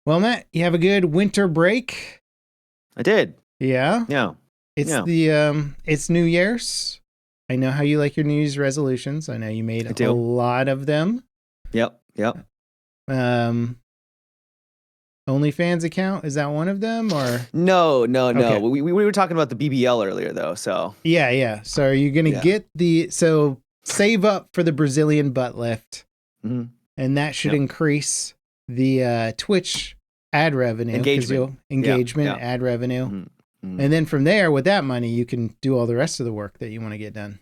Well, Matt, you have a good winter break? I did. Yeah. Yeah. It's Yeah. it's New Year's. I know how you like your New Year's resolutions. I know you made I a do. lot of them. Yep. Um OnlyFans account, is that one of them or No. okay. We were talking about the BBL earlier though, so Yeah. So are you going to yeah. get so save up for the Brazilian butt lift hmm and that should Yep. increase the Twitch ad revenue cuz Engagement. you'll Yeah. engagement, Yeah. ad revenue. hmm hmm And then from there, with that money, you can do all the rest of the work that you want to get done.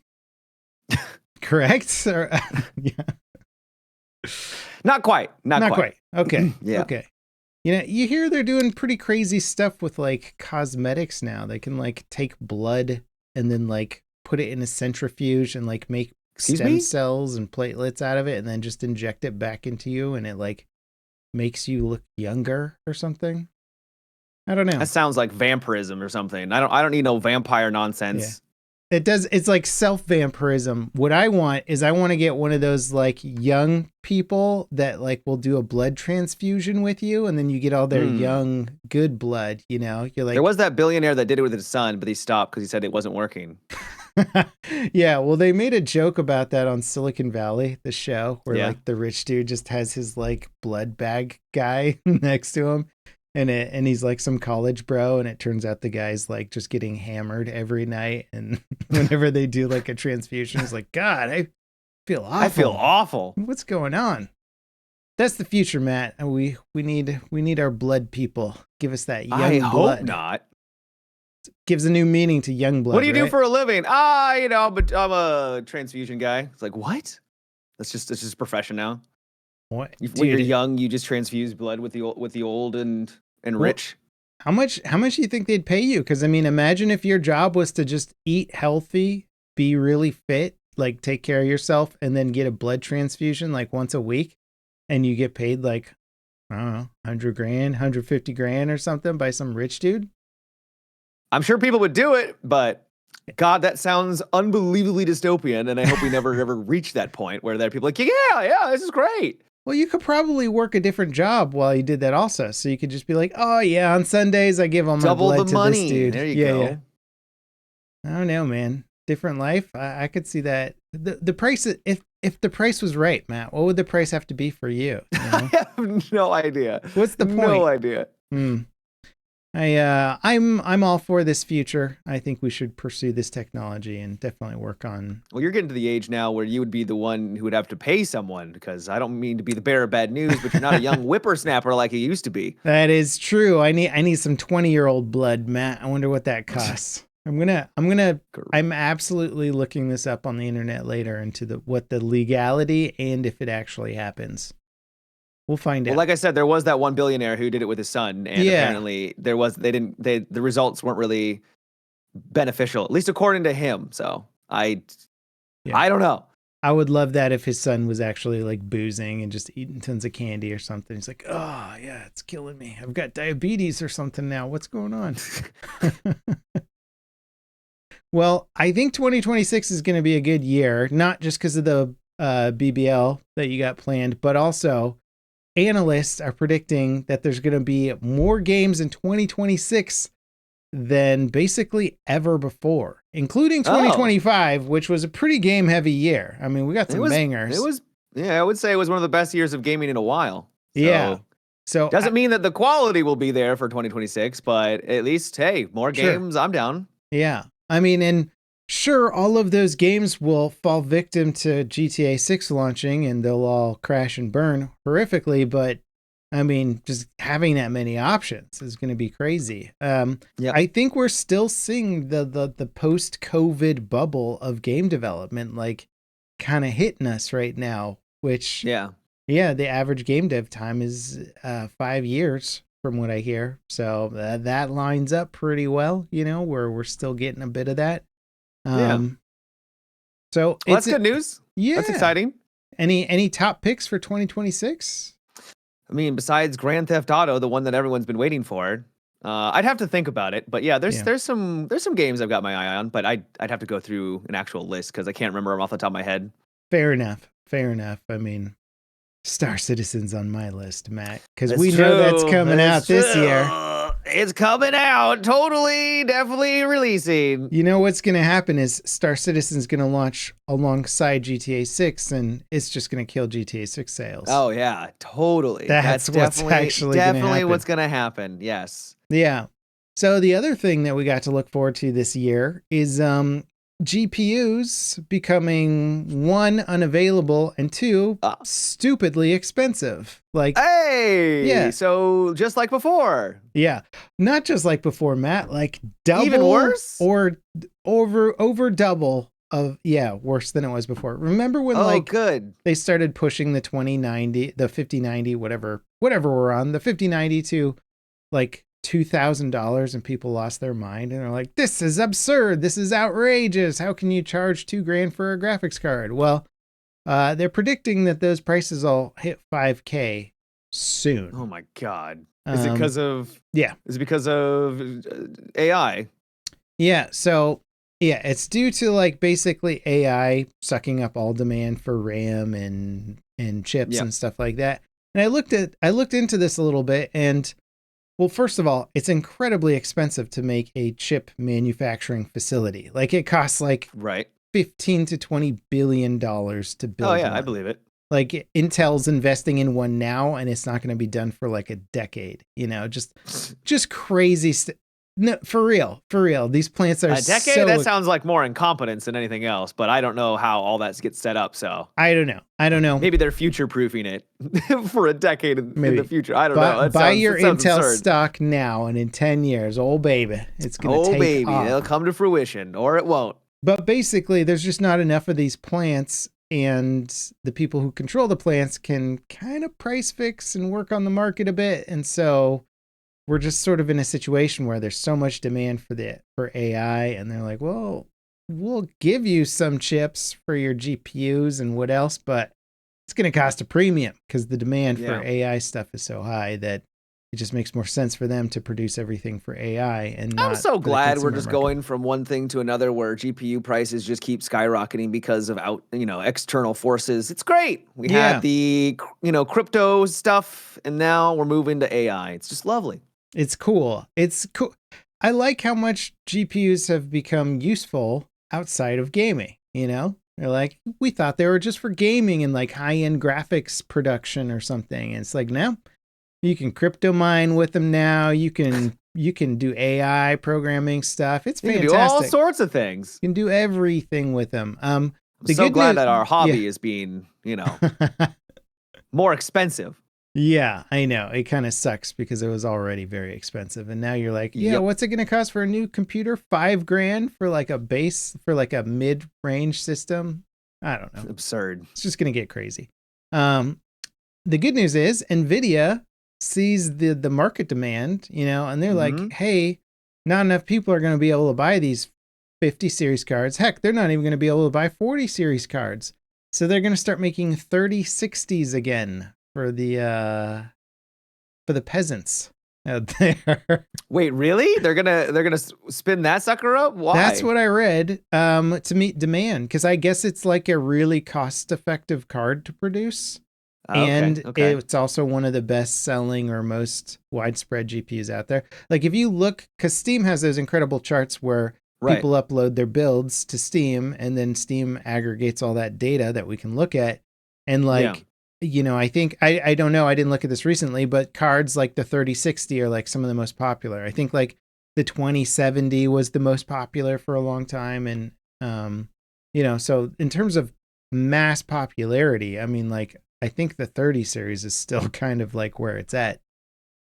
Correct? Or, yeah. Not quite. Not quite. Okay. Yeah. Okay. You know, you hear they're doing pretty crazy stuff with like cosmetics now. They can like take blood and then like put it in a centrifuge and like make Excuse stem me? cells and platelets out of it and then just inject it back into you and it like makes you look younger or something. I don't know. That sounds like vampirism or something. I don't need no vampire Yeah. nonsense. It does. It's like self-vampirism. What I want is I want to get one of those like young people that like will do a blood transfusion with you and then you get all their young good blood, you know? You're like There was that billionaire that did it with his son, but he stopped because he said it wasn't working. Yeah, well they made a joke about that on Silicon Valley, the show, where Yeah. like the rich dude just has his like blood bag guy next to him. And he's like some college bro, and it turns out the guy's like just getting hammered every night. And whenever they do like a transfusion, he's like, God, I feel awful. I feel awful. What's going on? That's the future, Matt. And we need our blood people. Give us that young I blood. hope not. Gives a new meaning to young blood. What do you do right? for a living? But I'm a transfusion guy. It's like, what? That's just a profession now. What? When you're Dude, young, you just transfuse blood with the old and rich. How much do you think they'd pay you? Because I mean, imagine if your job was to just eat healthy, be really fit, like take care of yourself, and then get a blood transfusion like once a week, and you get paid like, I don't know, 100 grand, 150 grand or something by some rich dude. I'm sure people would do it, but God, that sounds unbelievably dystopian, and I hope we never ever reach that point where there are people like, yeah, this is great. Well, you could probably work a different job while you did that also. So you could just be like, oh yeah, on Sundays I give all my Double blood the to money. this dude. There you yeah, go. Yeah. I don't know, man. Different life. I could see that. The price, if the price was right, Matt, what would the price have to be for you? You know? I have no idea. What's the point? No idea. I'm all for this future. I think we should pursue this technology and definitely work on. Well, you're getting to the age now where you would be the one who would have to pay someone, because I don't mean to be the bearer of bad news, but you're not a young whippersnapper like you used to be. That is true. I need some 20-year-old blood, Matt. I wonder what that costs. I'm absolutely looking this up on the internet later into what the legality and if it actually happens. We'll find out. Well, like I said, there was that one billionaire who did it with his son, and apparently the results weren't really beneficial, at least according to him. So I don't know. I would love that if his son was actually like boozing and just eating tons of candy or something. He's like, oh yeah, it's killing me. I've got diabetes or something now. What's going on? Well, I think 2026 is going to be a good year, not just because of the BBL that you got planned, but also analysts are predicting that there's going to be more games in 2026 than basically ever before, including 2025, which was a pretty game heavy year. I mean, we got some bangers. I would say it was one of the best years of gaming in a while. So doesn't mean that the quality will be there for 2026, but at least, hey, more games, I'm down. Yeah. I mean, and sure, all of those games will fall victim to GTA 6 launching and they'll all crash and burn horrifically. But I mean, just having that many options is going to be crazy. I think we're still seeing the post-COVID bubble of game development like kind of hitting us right now, which, the average game dev time is 5 years from what I hear. So that lines up pretty well, you know, where we're still getting a bit of that. So that's good news. Yeah. That's exciting. Any top picks for 2026? I mean, besides Grand Theft Auto, the one that everyone's been waiting for, I'd have to think about it. But yeah, there's some games I've got my eye on, but I'd have to go through an actual list because I can't remember them off the top of my head. Fair enough. I mean, Star Citizen's on my list, Matt, because we know that's coming out this year. It's coming out. Totally, definitely releasing. You know what's going to happen is Star Citizen's going to launch alongside GTA 6, and it's just going to kill GTA 6 sales. Oh, yeah, totally. That's what's definitely what's going to happen. Yes. Yeah. So the other thing that we got to look forward to this year is GPUs becoming 1, unavailable, and 2, stupidly expensive. Like, hey, yeah. So just like before. Yeah, not just like before, Matt. Like double, even worse, or over double of worse than it was before. Remember when they started pushing the 2090, the 5090, whatever we're on, the 5090 to like $2,000, and people lost their mind and they're like, this is absurd, this is outrageous, how can you charge $2,000 for a graphics card? Well, they're predicting that those prices will hit $5,000 soon. Oh my god. Is it because of is it because of AI? Yeah, so it's due to like basically AI sucking up all demand for RAM and chips and stuff like that. And I looked into this a little bit, and well, first of all, it's incredibly expensive to make a chip manufacturing facility. Like it costs like $15 to $20 billion to build. Oh yeah, one. I believe it. Like Intel's investing in one now, and it's not going to be done for like a decade. You know, just crazy stuff. No, for real. These plants are a decade. That sounds like more incompetence than anything else. But I don't know how all that gets set up. So I don't know. Maybe they're future proofing it for a decade in the future. I don't know. Buy your Intel absurd. Stock now, and in 10 years, baby, it's going to take off. It'll come to fruition, or it won't. But basically, there's just not enough of these plants, and the people who control the plants can kind of price fix and work on the market a bit, and so we're just sort of in a situation where there's so much demand for AI, and they're like, well, we'll give you some chips for your GPUs and what else, but it's going to cost a premium because the demand for AI stuff is so high that it just makes more sense for them to produce everything for AI. And I'm so glad we're just going from one thing to another where GPU prices just keep skyrocketing because of external forces. It's great. We had the crypto stuff, and now we're moving to AI. It's just lovely. It's cool. I like how much GPUs have become useful outside of gaming. You know, they're like, we thought they were just for gaming and like high-end graphics production or something. And it's like, no, you can crypto mine with them now. You can do AI programming stuff. It's fantastic. You can do all sorts of things. You can do everything with them. I'm so glad that our hobby is being, more expensive. Yeah, I know. It kind of sucks because it was already very expensive. And now you're like, what's it going to cost for a new computer? $5,000 for like a base, for like a mid-range system? I don't know. Absurd. It's just going to get crazy. The good news is NVIDIA sees the market demand, and they're like, hey, not enough people are going to be able to buy these 50 series cards. Heck, they're not even going to be able to buy 40 series cards. So they're going to start making 3060s again for the peasants out there. Wait, really? They're gonna spin that sucker up? Why? That's what I read. To meet demand, because I guess it's like a really cost-effective card to produce, and it's also one of the best-selling or most widespread GPUs out there. Like if you look, because Steam has those incredible charts where people upload their builds to Steam, and then Steam aggregates all that data that we can look at, and like. I think, I don't know, I didn't look at this recently, but cards like the 3060 are like some of the most popular. I think like the 2070 was the most popular for a long time. And, so in terms of mass popularity, I mean, like, I think the 30 series is still kind of like where it's at.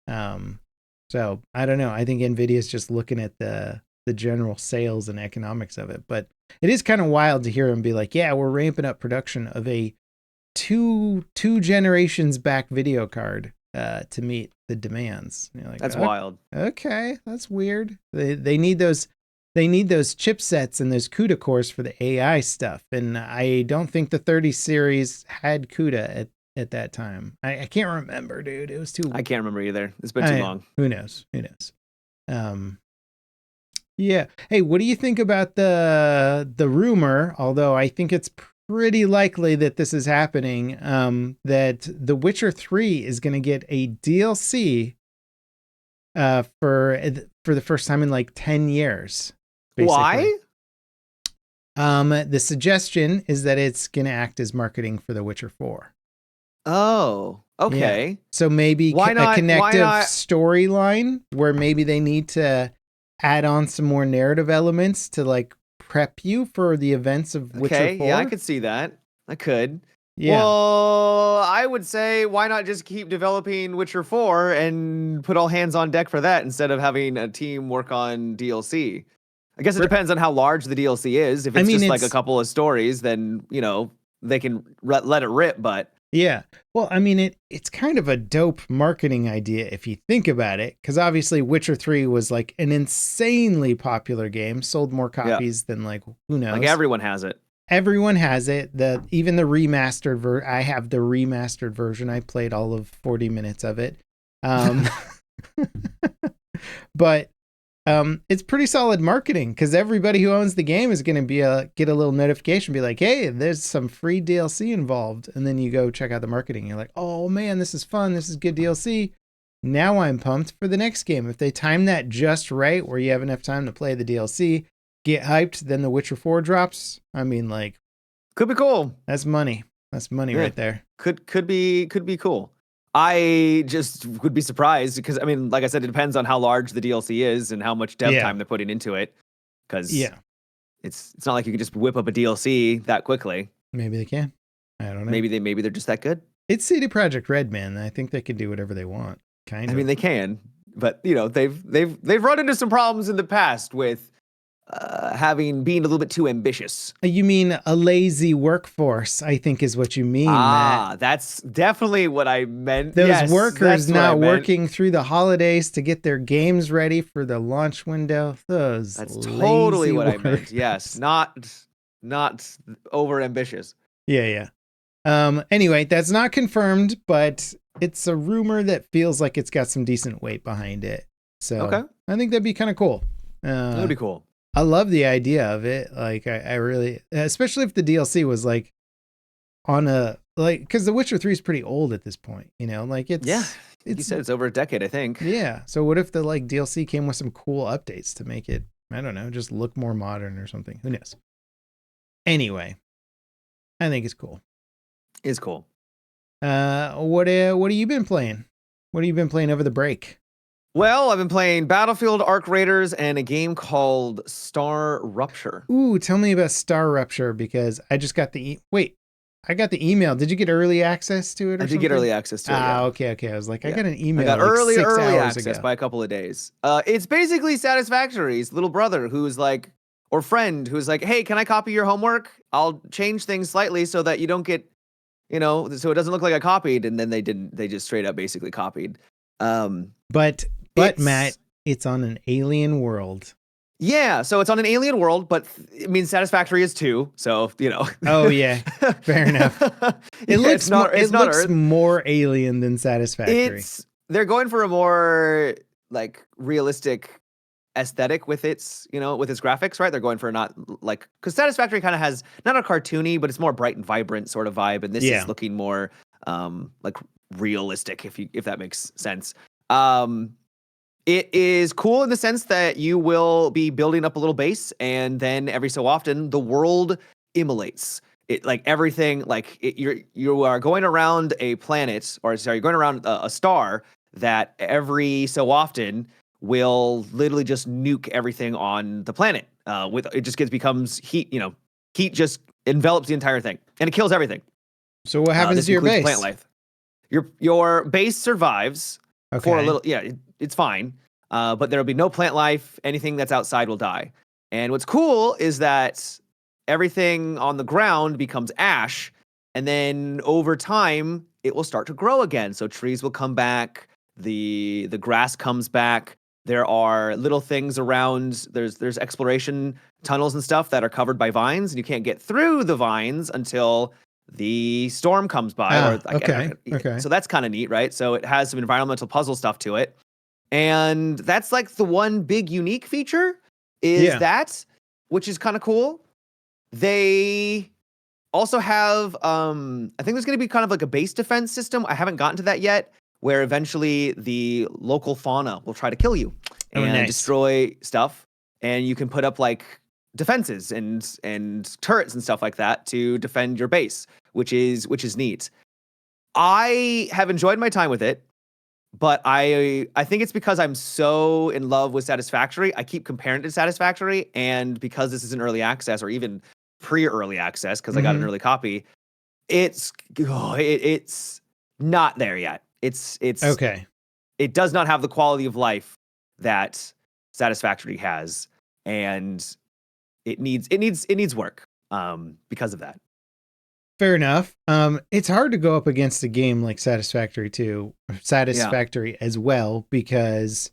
So I don't know. I think NVIDIA is just looking at the general sales and economics of it, but it is kind of wild to hear them be like, yeah, we're ramping up production of a two generations back video card to meet the demands. You're like, that's wild. Okay, that's weird. They need those chipsets and those CUDA cores for the AI stuff, and I don't think the 30 series had CUDA at that time. I can't remember, dude. It was too. I can't remember either. It's been too long. Who knows? Yeah. Hey, what do you think about the rumor? Although I think it's pretty likely that this is happening. That The Witcher 3 is going to get a DLC for the first time in like 10 years. Basically. Why? The suggestion is that it's going to act as marketing for The Witcher 4. Oh, okay. Yeah. So maybe why not, a connective storyline where maybe they need to add on some more narrative elements to like prep you for the events of Witcher 4. Yeah, I could see that. I could. Yeah. Well, I would say why not just keep developing Witcher 4 and put all hands on deck for that instead of having a team work on DLC. I guess it depends on how large the DLC is. If it's just like a couple of stories, then, they can let it rip, but... Yeah. Well, I mean, it's kind of a dope marketing idea if you think about it, because obviously Witcher 3 was like an insanely popular game, sold more copies than like, who knows? Like everyone has it. Everyone has it. Even the remastered I have the remastered version. I played all of 40 minutes of it. But it's pretty solid marketing because everybody who owns the game is going to get a little notification, be like, hey, there's some free DLC involved. And then you go check out the marketing. You're like, oh man, this is fun. This is good DLC. Now I'm pumped for the next game. If they time that just right, where you have enough time to play the DLC, get hyped, then The Witcher 4 drops. I mean, like, could be cool. That's money. That's money right there. Could be cool. I just would be surprised because, I mean, like I said, it depends on how large the DLC is and how much dev time they're putting into it. Because it's not like you can just whip up a DLC that quickly. Maybe they can. I don't know. Maybe they're just that good. It's CD Projekt Red, man. I think they can do whatever they want. Kind of. I mean, they can, but they've run into some problems in the past with being a little bit too ambitious. You mean a lazy workforce, I think is what you mean. That's definitely what I meant. Those workers not working through the holidays to get their games ready for the launch window. That's totally what I meant. Yes, not over ambitious. Yeah. Anyway, that's not confirmed, but it's a rumor that feels like it's got some decent weight behind it. So I think that'd be kind of cool. That'd be cool. I love the idea of it. Like, I really, especially if the DLC was like on because The Witcher 3 is pretty old at this point, like you said it's over a decade, I think. Yeah. So what if the like DLC came with some cool updates to make it, I don't know, just look more modern or something? Who knows? Anyway, I think it's cool. It's cool. What have you been playing? What have you been playing over the break? Well, I've been playing Battlefield, Arc Raiders, and a game called Star Rupture. Ooh, tell me about Star Rupture, because I just got I got the email. Did you get early access to it or something? I did get early access to it. Okay. I was like, I got an email. I got early access by a couple of days. It's basically Satisfactory's little brother who's like, or friend who's like, hey, can I copy your homework? I'll change things slightly so that you don't get, so it doesn't look like I copied. And then they didn't. They just straight up basically copied. But Matt, it's on an alien world. Yeah, so it's on an alien world, but I mean, Satisfactory is too. So Oh yeah, fair enough. It looks more alien than Satisfactory. They're going for a more like realistic aesthetic with its graphics, right? They're going for not like, because Satisfactory kind of has not a cartoony, but it's more bright and vibrant sort of vibe, and this is looking more like realistic, if that makes sense. It is cool in the sense that you will be building up a little base, and then every so often the world immolates. It like everything, like you are going around a planet, you're going around a star that every so often will literally just nuke everything on the planet. It just becomes heat. Heat just envelops the entire thing, and it kills everything. So what happens to your base? Plant life. Your base survives for a little. Yeah, it's fine. But there'll be no plant life. Anything that's outside will die. And what's cool is that everything on the ground becomes ash, and then over time it will start to grow again. So trees will come back. The grass comes back. There are little things around. There's exploration tunnels and stuff that are covered by vines, and you can't get through the vines until the storm comes by. Okay. So that's kind of neat, right? So it has some environmental puzzle stuff to it. And that's like the one big unique feature is that, which is kind of cool. They also have, I think there's going to be kind of like a base defense system. I haven't gotten to that yet, where eventually the local fauna will try to kill you and destroy stuff. And you can put up like defenses and turrets and stuff like that to defend your base, which is neat. I have enjoyed my time with it, but I think it's because I'm so in love with Satisfactory. I keep comparing it to Satisfactory, and because this is an early access or even pre-early access, because I got an early copy, it's not there yet. It's okay. It does not have the quality of life that Satisfactory has, and it needs work because of that. Fair enough. It's hard to go up against a game like Satisfactory as well, because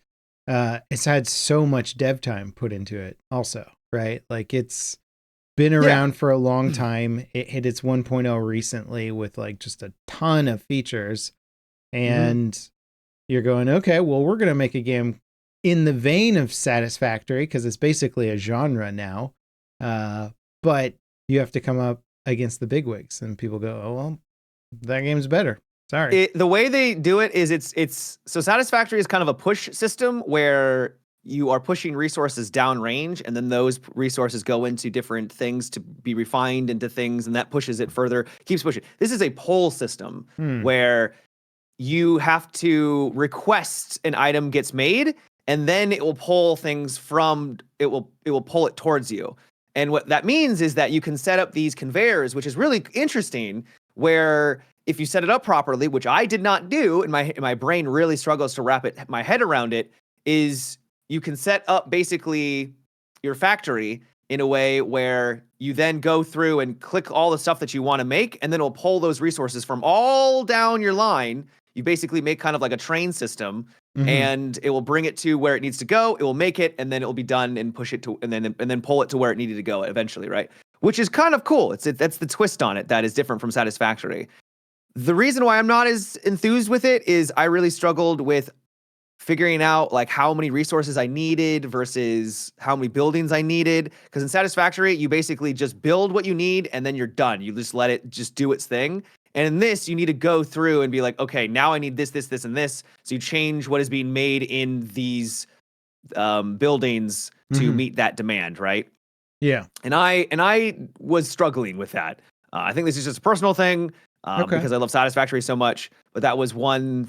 it's had so much dev time put into it also, right? Like it's been around for a long time. It hit its 1.0 recently with like just a ton of features, and you're going, okay, well, we're going to make a game in the vein of Satisfactory because it's basically a genre now. But you have to come up against the bigwigs, and people go, oh, well, that game's better. Sorry. The way they do it is it's so Satisfactory is kind of a push system where you are pushing resources downrange, and then those resources go into different things to be refined into things, and that pushes it further, keeps pushing. This is a pull system where you have to request an item gets made, and then it will pull things from it will pull it towards you. And what that means is that you can set up these conveyors, which is really interesting, where if you set it up properly, which I did not do, and my brain really struggles to wrap my head around it, is you can set up basically your factory in a way where you then go through and click all the stuff that you want to make, and then it'll pull those resources from all down your line. You basically make kind of like a train system, and it will bring it to where it needs to go. It will make it, and then it will be done and push it to, and then pull it to where it needed to go eventually, right? Which is kind of cool. That's the twist on it that is different from Satisfactory. The reason why I'm not as enthused with it is I really struggled with figuring out like how many resources I needed versus how many buildings I needed. Because in Satisfactory, you basically just build what you need and then you're done. You just let it just do its thing. And in this, you need to go through and be like, okay, now I need this, this, this, and this. So you change what is being made in these buildings to meet that demand, right? Yeah. And I was struggling with that. I think this is just a personal thing because I love Satisfactory so much. But that was one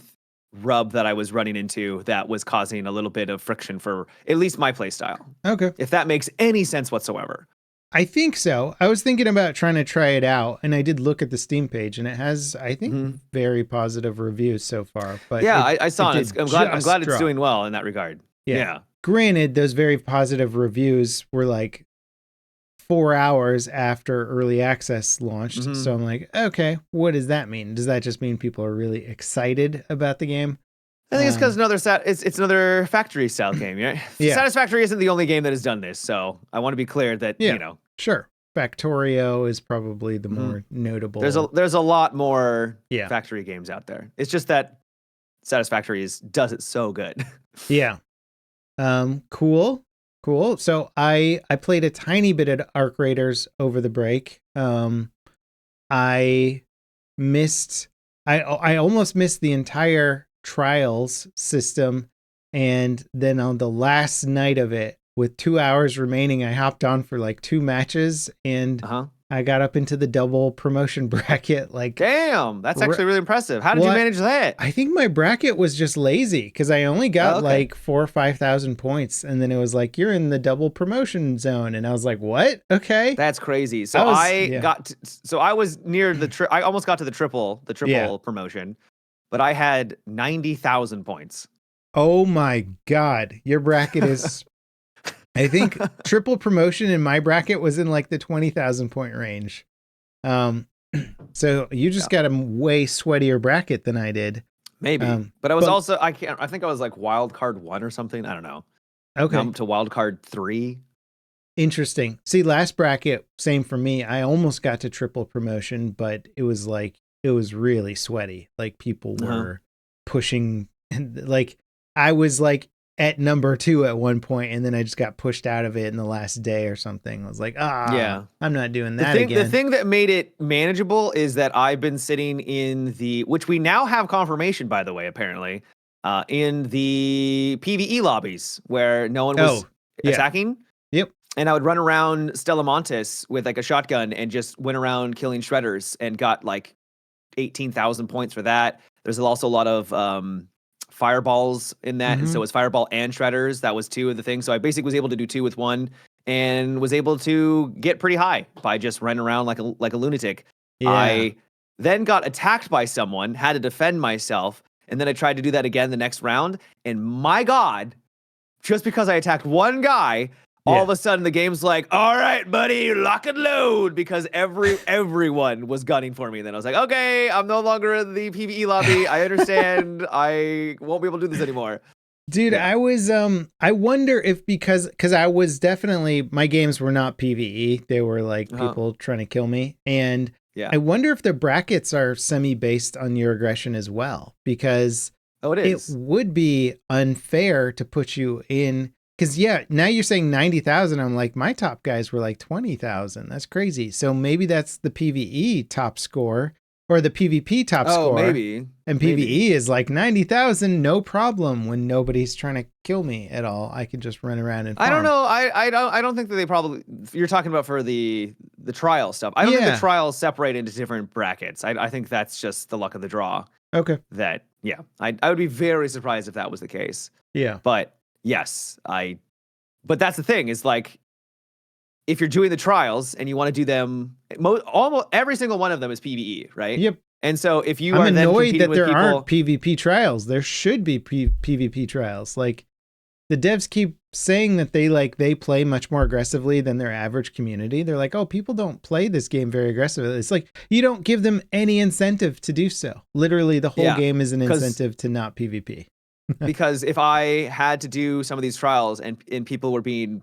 rub that I was running into that was causing a little bit of friction for at least my play style. Okay. If that makes any sense whatsoever. I think so. I was thinking about trying to try it out, and I did look at the Steam page, and it has, I think, very positive reviews so far. But yeah, I saw it. I'm glad it's doing well in that regard. Yeah. Granted, those very positive reviews were like 4 hours after early access launched. So I'm like, okay, what does that mean? Does that just mean people are really excited about the game? I think it's because it's another factory style game, right? Yeah. Satisfactory isn't the only game that has done this, so I want to be clear that Sure. Factorio is probably the more notable. There's a lot more factory games out there. It's just that Satisfactory does it so good. Yeah. Cool. So I played a tiny bit of Arc Raiders over the break. I almost missed the entire trials system, and then on the last night of it, with 2 hours remaining, I hopped on for like 2 matches, and I got up into the double promotion bracket. Like, damn, that's actually really impressive. How did you manage that? I think my bracket was just lazy because I only got like 4,000 or 5,000 points, and then it was like, you're in the double promotion zone, and I was like, what? Okay, that's crazy. So I was near the I almost got to the triple promotion, but I had 90,000 points. Oh my god, your bracket is. I think triple promotion in my bracket was in like the 20,000 point range. So you just got a way sweatier bracket than I did. Maybe. But I was also, I think I was like wild card 1 or something. I don't know. Okay. Now I'm to wild card 3. Interesting. See, last bracket, same for me. I almost got to triple promotion, but it was really sweaty. Like people were pushing, and like I was like at number 2 at one point, and then I just got pushed out of it in the last day or something. I was like, I'm not doing that again. The thing that made it manageable is that I've been sitting in which we now have confirmation, by the way, apparently, in the PvE lobbies where no one was attacking. Yep. And I would run around Stella Montes with like a shotgun and just went around killing shredders and got like 18,000 points for that. There's also a lot of fireballs in that. And so it was fireball and shredders. That was 2 of the things. So I basically was able to do 2 with 1 and was able to get pretty high by just running around like a lunatic. Yeah. I then got attacked by someone, had to defend myself. And then I tried to do that again the next round. And my God, just because I attacked one guy, all of a sudden the game's like, all right, buddy, lock and load, because everyone was gunning for me. And then I was like, okay, I'm no longer in the PvE lobby. I understand. I won't be able to do this anymore. Dude, I was I wonder if because I was definitely, my games were not PvE. They were like people trying to kill me. And I wonder if the brackets are semi-based on your aggression as well, because it would be unfair to put you in. Because, now you're saying 90,000. I'm like, my top guys were like 20,000. That's crazy. So maybe that's the PvE top score or the PvP top score. Maybe. And PvE is like 90,000, no problem. When nobody's trying to kill me at all, I can just run around and farm. I don't know. I don't think that they probably, you're talking about for the trial stuff. I don't think the trials separate into different brackets. I think that's just the luck of the draw. Okay. That, I would be very surprised if that was the case. Yeah. But yes, but that's the thing is like, if you're doing the trials and you want to do them, almost every single one of them is PvE, right? Yep. And so if you I'm are then annoyed that there people, aren't PvP trials. There should be PvP trials. Like the devs keep saying that they play much more aggressively than their average community. They're like, oh, people don't play this game very aggressively. It's like you don't give them any incentive to do so. Literally, the whole game is an incentive to not PvP. Because if I had to do some of these trials and people were being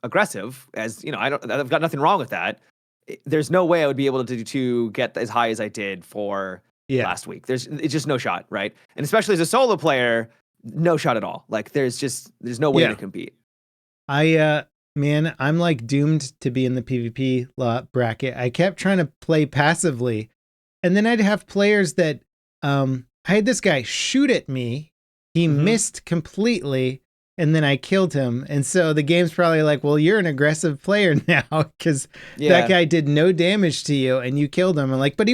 aggressive, as you know, I've got nothing wrong with that. There's no way I would be able to get as high as I did for last week. It's just no shot, right? And especially as a solo player, no shot at all. Like there's no way to compete. Man, I'm like doomed to be in the PvP bracket. I kept trying to play passively, and then I'd have players that I had this guy shoot at me. He missed completely, and then I killed him. And so the game's probably like, well, you're an aggressive player now because that guy did no damage to you and you killed him. And like, but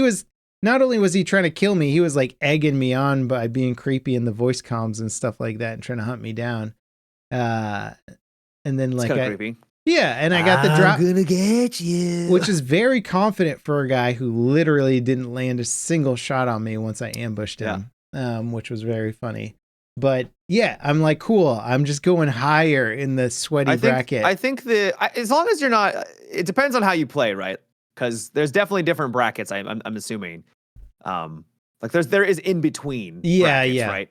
not only was he trying to kill me, he was like egging me on by being creepy in the voice comms and stuff like that and trying to hunt me down. And then like, it's kind of creepy. Yeah, and I got the drop. I'm gonna get you. Which is very confident for a guy who literally didn't land a single shot on me once I ambushed him, which was very funny. But I'm like, cool. I'm just going higher in the sweaty bracket. I think as long as you're not, it depends on how you play, right? Because there's definitely different brackets. I'm assuming, like there is in between. Brackets, right?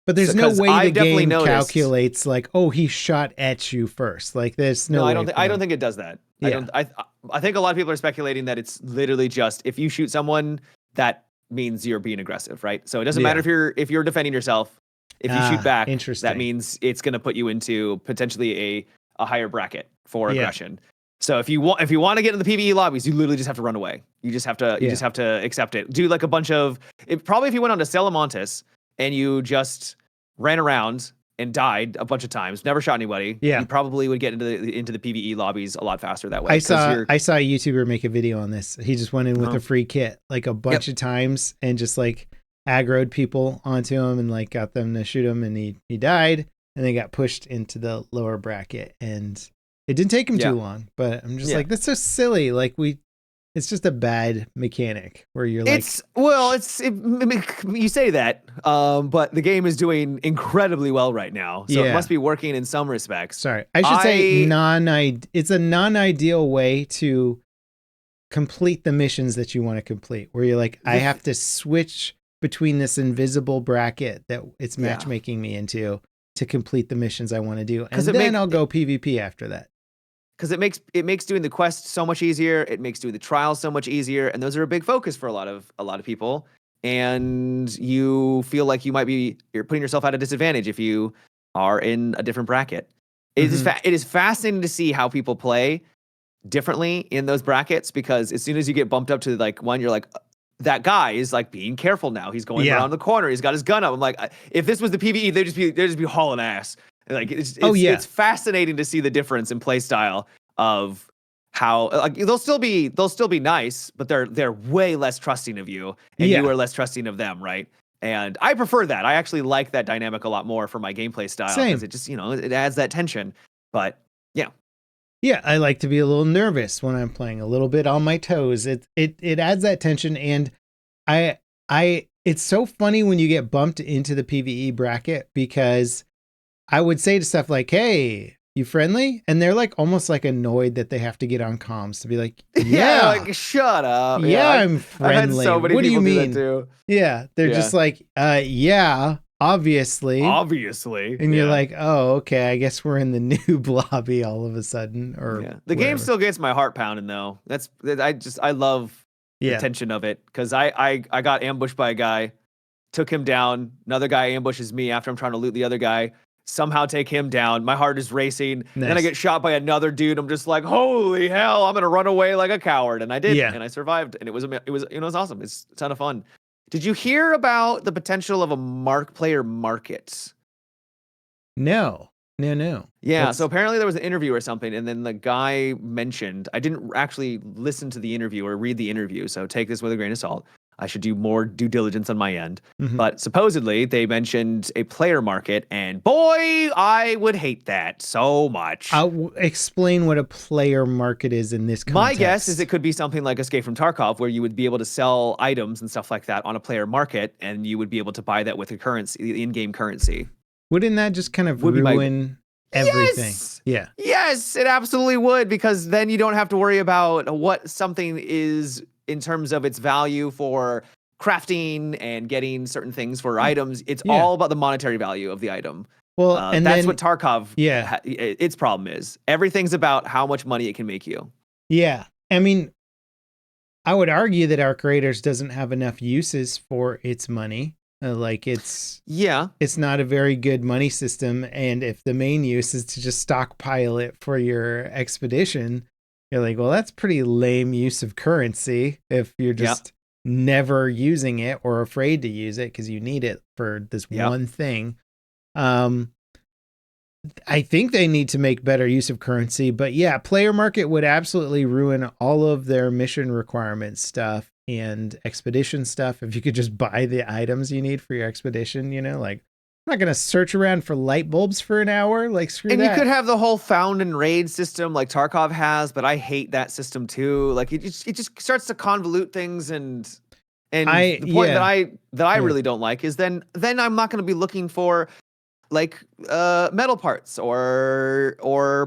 But there's no way the game calculates like, oh, he shot at you first. Like there's no. I don't think it does that. Yeah. I think a lot of people are speculating that it's literally just if you shoot someone, that means you're being aggressive, right? So it doesn't matter if you're defending yourself. If you shoot back, that means it's going to put you into potentially a higher bracket for aggression. So if you want to get in the PvE lobbies, you literally just have to run away. You just have to accept it. Do like a bunch of probably if you went on to Stella Montes and you just ran around and died a bunch of times, never shot anybody, you probably would get into the PvE lobbies a lot faster that way. I saw a YouTuber make a video on this. He just went in with a free kit like a bunch of times and just like aggroed people onto him and like got them to shoot him, and he died, and they got pushed into the lower bracket, and it didn't take him too long. But I'm just like, that's so silly. Like it's just a bad mechanic where you're like, you say that, but the game is doing incredibly well right now, so it must be working in some respects. Sorry, I should say it's a non-ideal way to complete the missions that you want to complete, where you're like, I have to switch between this invisible bracket that it's matchmaking me into to complete the missions I want to do. And then I'll go PvP after that. Because it makes doing the quest so much easier. It makes doing the trials so much easier. And those are a big focus for a lot of people. And you feel like you're putting yourself at a disadvantage if you are in a different bracket. It is fascinating to see how people play differently in those brackets, because as soon as you get bumped up to like one, you're like, that guy is like being careful now. He's going around the corner. He's got his gun up. I'm like, if this was the PvE, they'd just be hauling ass. And like it's fascinating to see the difference in play style of how like they'll still be nice, but they're way less trusting of you, and you are less trusting of them, right? And I prefer that. I actually like that dynamic a lot more for my gameplay style, because it just, it adds that tension. But yeah. Yeah, I like to be a little nervous when I'm playing, a little bit on my toes. It adds that tension, and I it's so funny when you get bumped into the PvE bracket, because I would say to stuff like, "Hey, you friendly?" And they're like almost like annoyed that they have to get on comms to be like, "Yeah, like shut up." Yeah, I'm friendly. I've had so many what do you mean? Do that too. Yeah, they're just like, yeah, obviously. And you're like, oh, okay, I guess we're in the noob lobby all of a sudden. Or the game still gets my heart pounding though. I love the tension of it, because I got ambushed by a guy, took him down. Another guy ambushes me after I'm trying to loot the other guy. Somehow take him down. My heart is racing. Nice. Then I get shot by another dude. I'm just like, holy hell! I'm gonna run away like a coward, and I did, and I survived, and it was awesome. It's a ton of fun. Did you hear about the potential of a player market? No. Yeah, so apparently there was an interview or something, and then the guy mentioned, I didn't actually listen to the interview or read the interview, so take this with a grain of salt. I should do more due diligence on my end. But supposedly they mentioned a player market, and boy, I would hate that so much. I'll explain what a player market is in this context. My guess is it could be something like Escape from Tarkov, where you would be able to sell items and stuff like that on a player market, and you would be able to buy that with a currency, the in-game currency. Wouldn't that just kind of ruin everything? Yes! Yes, it absolutely would, because then you don't have to worry about what something is in terms of its value for crafting and getting certain things for items. It's all about the monetary value of the item. Well, and that's what Tarkov, its problem is. Everything's about how much money it can make you. Yeah. I mean, I would argue that Arc Raiders doesn't have enough uses for its money. It's not a very good money system. And if the main use is to just stockpile it for your expedition, you're like, well, that's pretty lame use of currency if you're just never using it or afraid to use it because you need it for this one thing. I think they need to make better use of currency, but player market would absolutely ruin all of their mission requirement stuff and expedition stuff. If you could just buy the items you need for your expedition, like, I'm not going to search around for light bulbs for an hour. Like, screw that. And you could have the whole found and raid system like Tarkov has, but I hate that system too. Like, it just starts to convolute things, and the point that I really don't like is then I'm not going to be looking for like metal parts or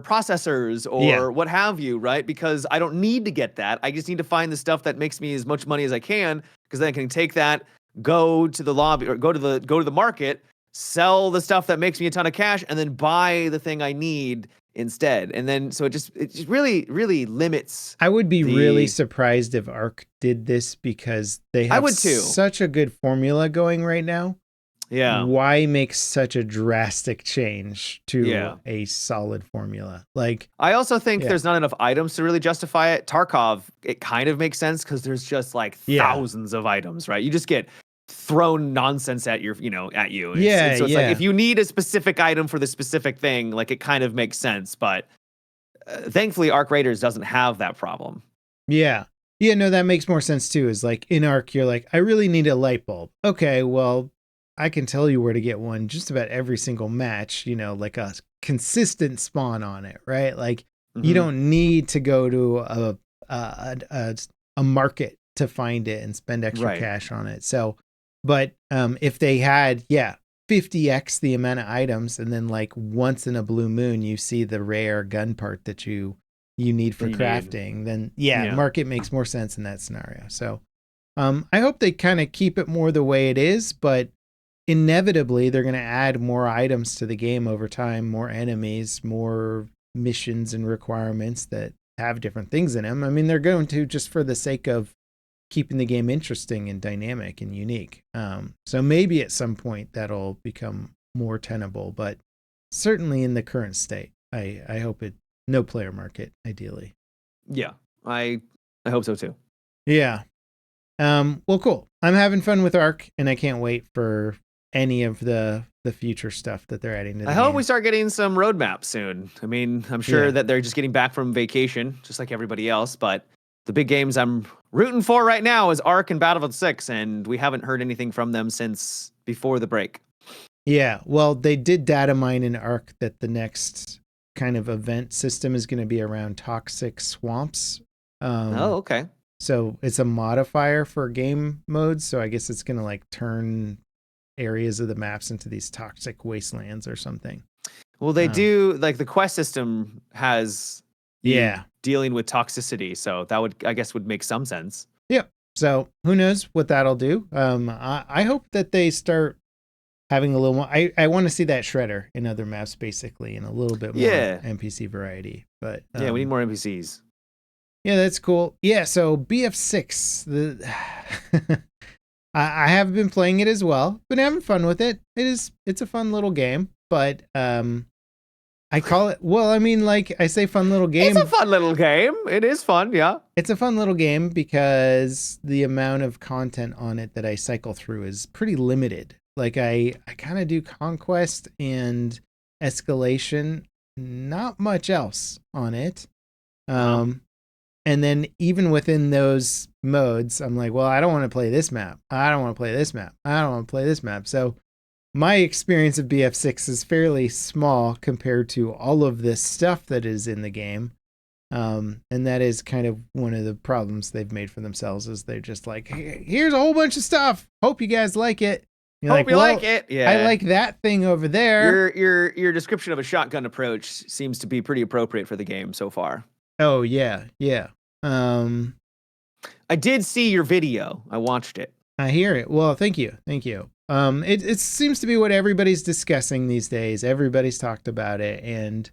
processors or what have you, right? Because I don't need to get that. I just need to find the stuff that makes me as much money as I can, because then I can take that, go to the lobby or go to the market, sell the stuff that makes me a ton of cash, and then buy the thing I need instead. And then so it just really, really limits. I would be really surprised if Arc did this, because they have such a good formula going right now. Yeah. Why make such a drastic change to a solid formula? Like, I also think there's not enough items to really justify it. Tarkov, it kind of makes sense because there's just like thousands of items, right? You just get thrown nonsense at your, at you. So it's like, if you need a specific item for the specific thing, like, it kind of makes sense. But thankfully, Arc Raiders doesn't have that problem. Yeah. Yeah, no, that makes more sense too. Is like, in Arc, you're like, I really need a light bulb. Okay, well, I can tell you where to get one just about every single match, like a consistent spawn on it, right? Like, you don't need to go to a market to find it and spend extra cash on it. So, but if they had, 50x the amount of items, and then like once in a blue moon, you see the rare gun part that you need for crafting, then market makes more sense in that scenario. So I hope they kind of keep it more the way it is, but inevitably they're going to add more items to the game over time, more enemies, more missions and requirements that have different things in them. I mean, they're going to, just for the sake of keeping the game interesting and dynamic and unique. So maybe at some point that'll become more tenable, but certainly in the current state. I hope it no player market, ideally. Yeah, I hope so too. Yeah. Well, cool. I'm having fun with Ark, and I can't wait for any of the future stuff that they're adding to the game. I hope we start getting some roadmaps soon. I mean, I'm sure that they're just getting back from vacation, just like everybody else, but the big games I'm rooting for right now is Ark and Battlefield 6, and we haven't heard anything from them since before the break. Yeah, well, they did data mine in Ark that the next kind of event system is going to be around toxic swamps. Okay. So it's a modifier for game modes, so I guess it's going to like turn areas of the maps into these toxic wastelands or something. Well, they do, like the quest system has dealing with toxicity, so that would make some sense. Yep. So who knows what that'll do. I hope that they start having a little more. I want to see that shredder in other maps, basically, and a little bit more NPC variety. But we need more NPCs. Yeah, that's cool. Yeah, so BF6, I have been playing it as well. Been having fun with it. It's a fun little game, but I call it, well, I mean, like I say fun little game. It's a fun little game. It is fun, yeah. It's a fun little game because the amount of content on it that I cycle through is pretty limited. Like I kind of do conquest and escalation, not much else on it. And then even within those modes, I'm like, well, I don't want to play this map. I don't want to play this map. I don't want to play this map. So my experience of BF6 is fairly small compared to all of this stuff that is in the game. And that is kind of one of the problems they've made for themselves is they're just like, hey, here's a whole bunch of stuff. Hope you guys like it. You're Hope like, you like it. Yeah. I like that thing over there. Your description of a shotgun approach seems to be pretty appropriate for the game so far. Oh, yeah. Yeah. I did see your video. I watched it. I hear it. Well, thank you. Thank you. It seems to be what everybody's discussing these days. Everybody's talked about it, and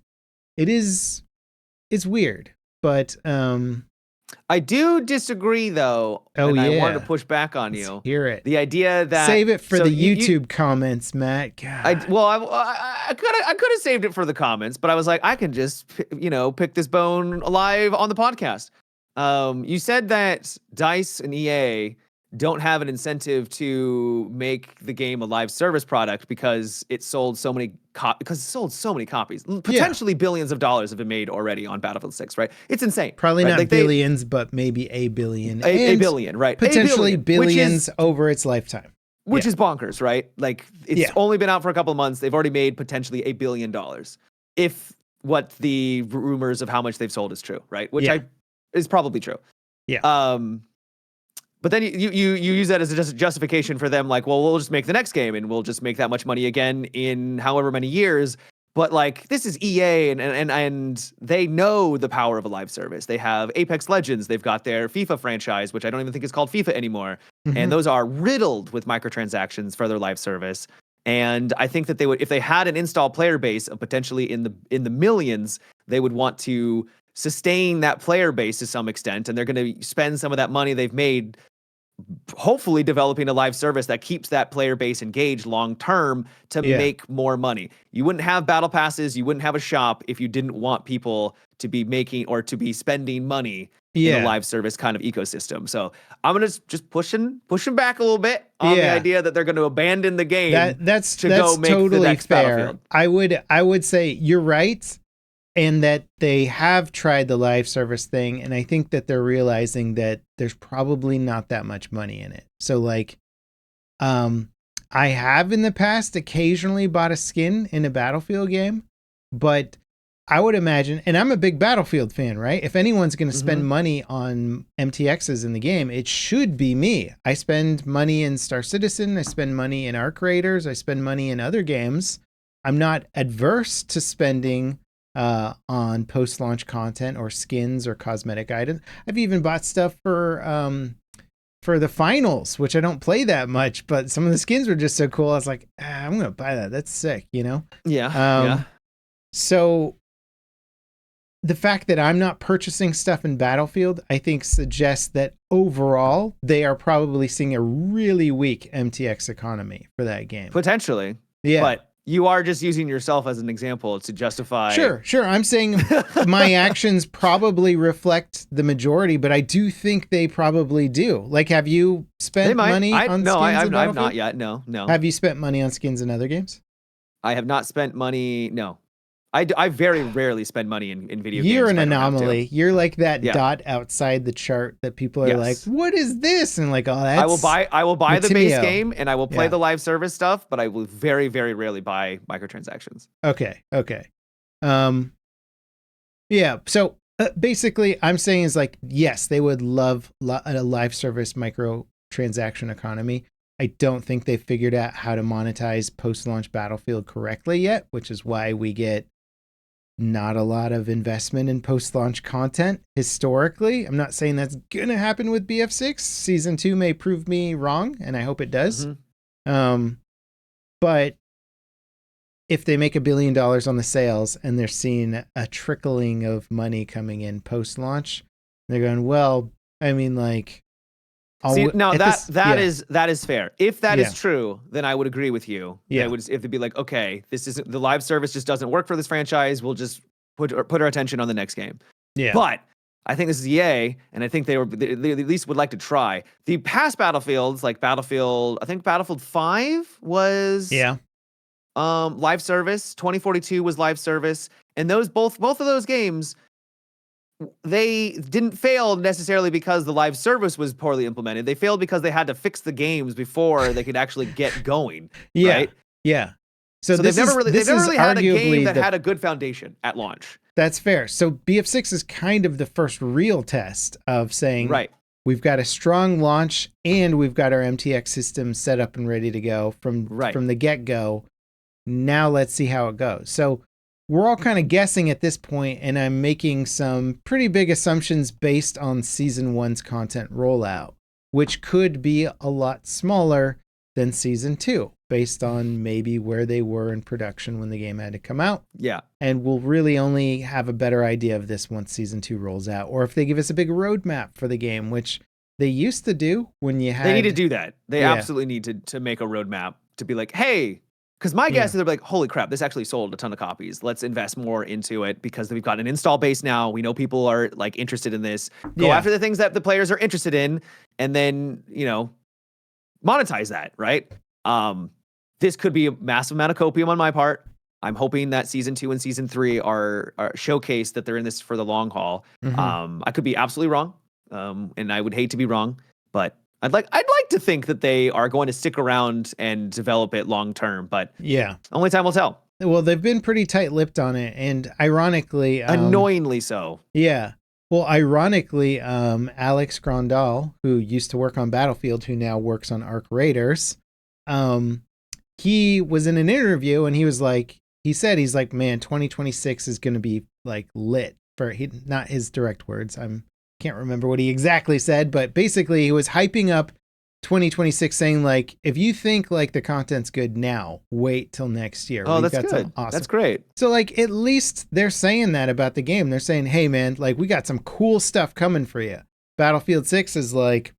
it's weird, but I do disagree though. Oh, and yeah. I wanted to push back on you. Let's hear it. The idea that save it for the YouTube comments, Matt. God. I could have saved it for the comments, but I was like, I can just pick this bone live on the podcast. You said that DICE and EA don't have an incentive to make the game a live service product because it sold so many copies. Potentially billions of dollars have been made already on Battlefield 6, right? It's insane. Probably not like billions, but maybe a billion. A billion, right? Potentially billions over its lifetime. Which is bonkers, right? Like it's only been out for a couple of months. They've already made potentially $1 billion. If what the rumors of how much they've sold is true, right? Which is probably true. Yeah. But then you use that as a justification for them, like, well, we'll just make the next game and we'll just make that much money again in however many years. But like, this is EA and they know the power of a live service. They have Apex Legends. They've got their FIFA franchise, which I don't even think is called FIFA anymore. Mm-hmm. And those are riddled with microtransactions for their live service. And I think that they would, if they had an install player base of potentially in the millions, they would want to sustain that player base to some extent, and they're going to spend some of that money they've made hopefully developing a live service that keeps that player base engaged long term to make more money. You wouldn't have battle passes, you wouldn't have a shop if you didn't want people to be making or to be spending money in a live service kind of ecosystem. So I'm going to just pushing back a little bit on the idea that they're going to abandon the game that's go make totally the next fair. Battlefield. I would say you're right. And that they have tried the live service thing. And I think that they're realizing that there's probably not that much money in it. So like, I have in the past occasionally bought a skin in a Battlefield game, but I would imagine, and I'm a big Battlefield fan, right? If anyone's going to spend money on MTXs in the game, it should be me. I spend money in Star Citizen. I spend money in Arc Raiders. I spend money in other games. I'm not adverse to spending on post-launch content or skins or cosmetic items. I've even bought stuff for the finals, which I don't play that much, but some of the skins were just so cool. I was like, I'm going to buy that. That's sick, Yeah. So the fact that I'm not purchasing stuff in Battlefield, I think suggests that overall they are probably seeing a really weak MTX economy for that game. Potentially. Yeah. But You are just using yourself as an example to justify. Sure. I'm saying my actions probably reflect the majority, but I do think they probably do. Like, have you spent money on skins? No, I've not yet. No. Have you spent money on skins in other games? I have not spent money. No. I very rarely spend money in video games. You're an anomaly. You're like that dot outside the chart that people are like, what is this? And like, oh, that's I will buy the base game and I will play the live service stuff, but I will very, very rarely buy microtransactions. Okay. Yeah. So basically I'm saying is like, yes, they would love a live service microtransaction economy. I don't think they've figured out how to monetize post-launch Battlefield correctly yet, which is why we get not a lot of investment in post-launch content historically. I'm not saying that's going to happen with BF6. Season 2 may prove me wrong, and I hope it does. But if they make $1 billion on the sales and they're seeing a trickling of money coming in post-launch, they're going, well, I mean, like... that is fair. If that is true, then I would agree with you. Yeah. If they'd be like, okay, this isn't the live service just doesn't work for this franchise. We'll just put our attention on the next game. Yeah. But I think this is EA, and I think they at least would like to try. The past Battlefields, like Battlefield, I think Battlefield 5 was live service. 2042 was live service, and those both of those games, they didn't fail necessarily because the live service was poorly implemented. They failed because they had to fix the games before they could actually get going. Right? Yeah. So they've never really had a game that had a good foundation at launch. That's fair. So BF6 is kind of the first real test of saying, we've got a strong launch and we've got our MTX system set up and ready to go from the get-go. Now let's see how it goes. So we're all kind of guessing at this point, and I'm making some pretty big assumptions based on Season 1's content rollout, which could be a lot smaller than Season 2, based on maybe where they were in production when the game had to come out. Yeah. And we'll really only have a better idea of this once Season 2 rolls out, or if they give us a big roadmap for the game, which they used to do when you had... They need to do that. They absolutely need to make a roadmap to be like, hey... Because my guess is they're like, holy crap, this actually sold a ton of copies. Let's invest more into it because we've got an install base now. We know people are like interested in this. Go after the things that the players are interested in, and then, monetize that, right? This could be a massive amount of copium on my part. I'm hoping that Season 2 and Season 3 are showcased that they're in this for the long haul. I could be absolutely wrong, and I would hate to be wrong, but I'd like to think that they are going to stick around and develop it long term, but only time will tell. Well, they've been pretty tight-lipped on it, and ironically, annoyingly so. Yeah. Well, ironically, Alex Grandal, who used to work on Battlefield, who now works on Arc Raiders, he was in an interview and he's like, man, 2026 is going to be like lit for not his direct words. Can't remember what he exactly said, but basically he was hyping up 2026, saying like, if you think like the content's good now, wait till next year. Oh, that's good. Awesome. That's great. So like, at least they're saying that about the game. They're saying, hey man, like we got some cool stuff coming for you. Battlefield 6 is like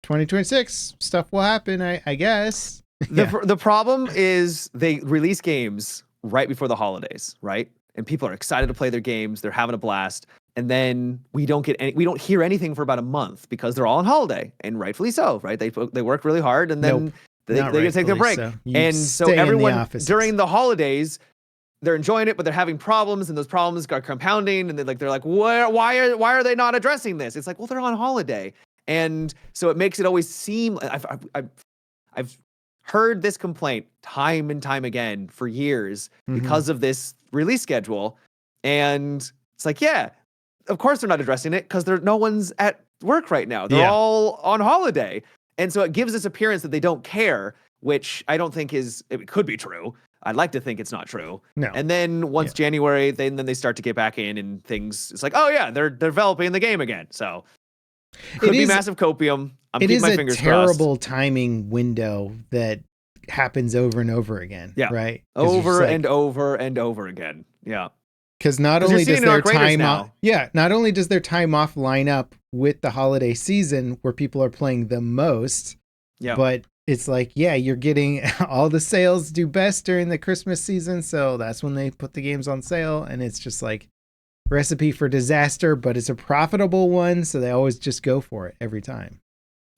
2026 stuff will happen, I guess. The problem is they release games right before the holidays, right? And people are excited to play their games. They're having a blast. And then we don't hear anything for about a month because they're all on holiday, and rightfully so, right? They work really hard, and then they take their break. So everyone during the holidays, they're enjoying it, but they're having problems, and those problems are compounding. And they're like, why are they not addressing this? It's like, well, they're on holiday, and so it makes it always seem. I've heard this complaint time and time again for years because of this release schedule, and it's like, of course they're not addressing it because no one's at work right now. They're all on holiday. And so it gives this appearance that they don't care, which I don't think it could be true. I'd like to think it's not true. No. And then once January, then they start to get back in and things, it's like, oh yeah, they're developing the game again. So could be massive copium. I'm keeping my fingers crossed. It is a terrible timing window that happens over and over again. Yeah. Right? Over and over and over again. Yeah. Because not only does their time off line up with the holiday season where people are playing the most, but it's like, yeah, you're getting all the sales do best during the Christmas season. So that's when they put the games on sale. And it's just like recipe for disaster, but it's a profitable one. So they always just go for it every time.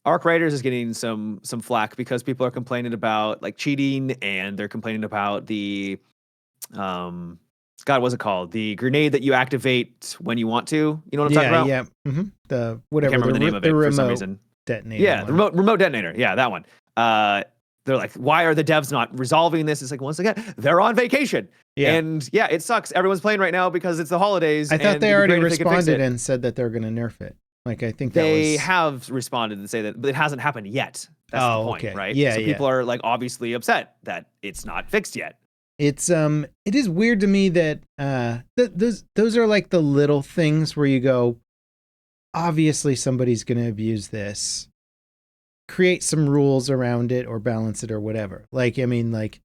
Arc Raiders is getting some flack because people are complaining about like cheating, and they're complaining about the God, what's it called? The grenade that you activate when you want to. You know what I'm talking about? Yeah. Mm-hmm. The whatever. I can't remember the name of it for some reason. Detonator. Yeah, the remote detonator. Yeah, that one. They're like, why are the devs not resolving this? It's like, once again, they're on vacation. Yeah. And yeah, it sucks. Everyone's playing right now because it's the holidays. I thought they already responded and said that they're going to nerf it. Like, I think they have responded and say that, but it hasn't happened yet. That's the point, okay. Right? Yeah, so people are like obviously upset that it's not fixed yet. It is weird to me that those are like the little things where you go, obviously somebody's going to abuse this. Create some rules around it or balance it or whatever. Like, I mean, like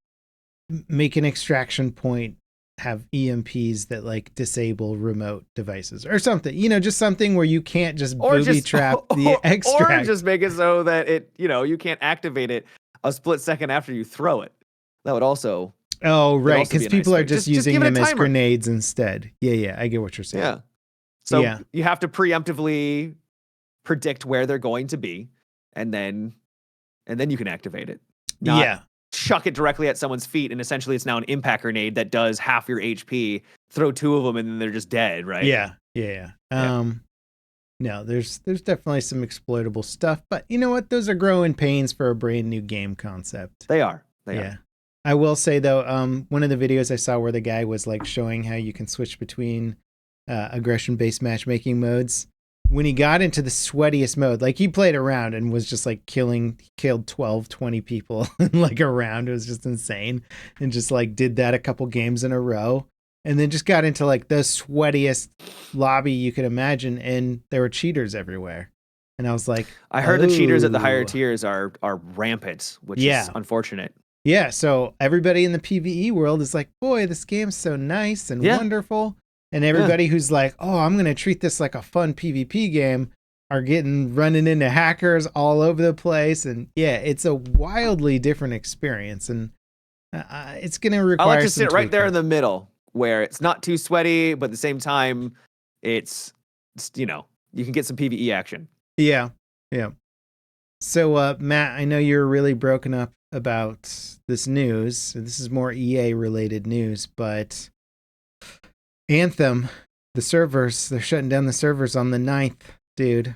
make an extraction point, have EMPs that like disable remote devices or something, just something where you can't just booby trap the extract. Or just make it so that it, you can't activate it a split second after you throw it. That would also. Oh, right. Because people are just using them as grenades instead. Yeah. I get what you're saying. Yeah. So you have to preemptively predict where they're going to be, and then you can activate it. Not chuck it directly at someone's feet, and essentially it's now an impact grenade that does half your HP. Throw two of them, and then they're just dead, right? Yeah. No, there's definitely some exploitable stuff, but you know what? Those are growing pains for a brand new game concept. They are. They are. I will say though, one of the videos I saw where the guy was like showing how you can switch between aggression-based matchmaking modes. When he got into the sweatiest mode, like he played around and was just like killed 12, 20 people in like a round. It was just insane. And just like did that a couple games in a row. And then just got into like the sweatiest lobby you could imagine. And there were cheaters everywhere. And I was like, I heard the cheaters at the higher tiers are rampant, which is unfortunate. Yeah. So everybody in the PvE world is like, boy, this game's so nice and wonderful. And everybody who's like, oh, I'm going to treat this like a fun PvP game are running into hackers all over the place. And it's a wildly different experience. And it's going to require I like to sit right there in the middle where it's not too sweaty, but at the same time, it's you can get some PvE action. Yeah. So, Matt, I know you're really broken up about this news. This is more EA related news, but Anthem, they're shutting down the servers on the 9th, dude.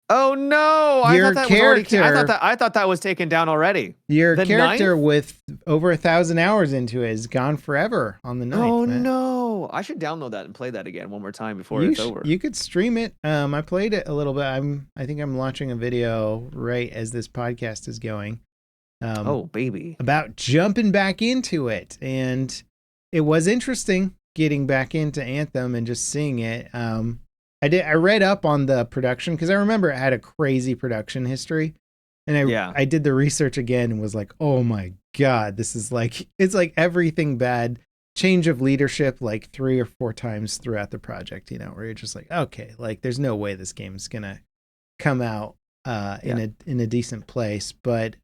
Oh no! I thought that was taken down already. Your character 9th? With over 1,000 hours into it is gone forever on the 9th. Oh no! I should download that and play that again one more time before it's over. You could stream it. I played it a little bit. I think I'm launching a video right as this podcast is going. Oh baby! About jumping back into it, and it was interesting getting back into Anthem and just seeing it. I read up on the production because I remember it had a crazy production history, and I did the research again and was like, oh my god, this is like, it's like everything bad. Change of leadership like 3 or 4 times throughout the project, where you're just like, okay, like there's no way this game is gonna come out in a decent place, but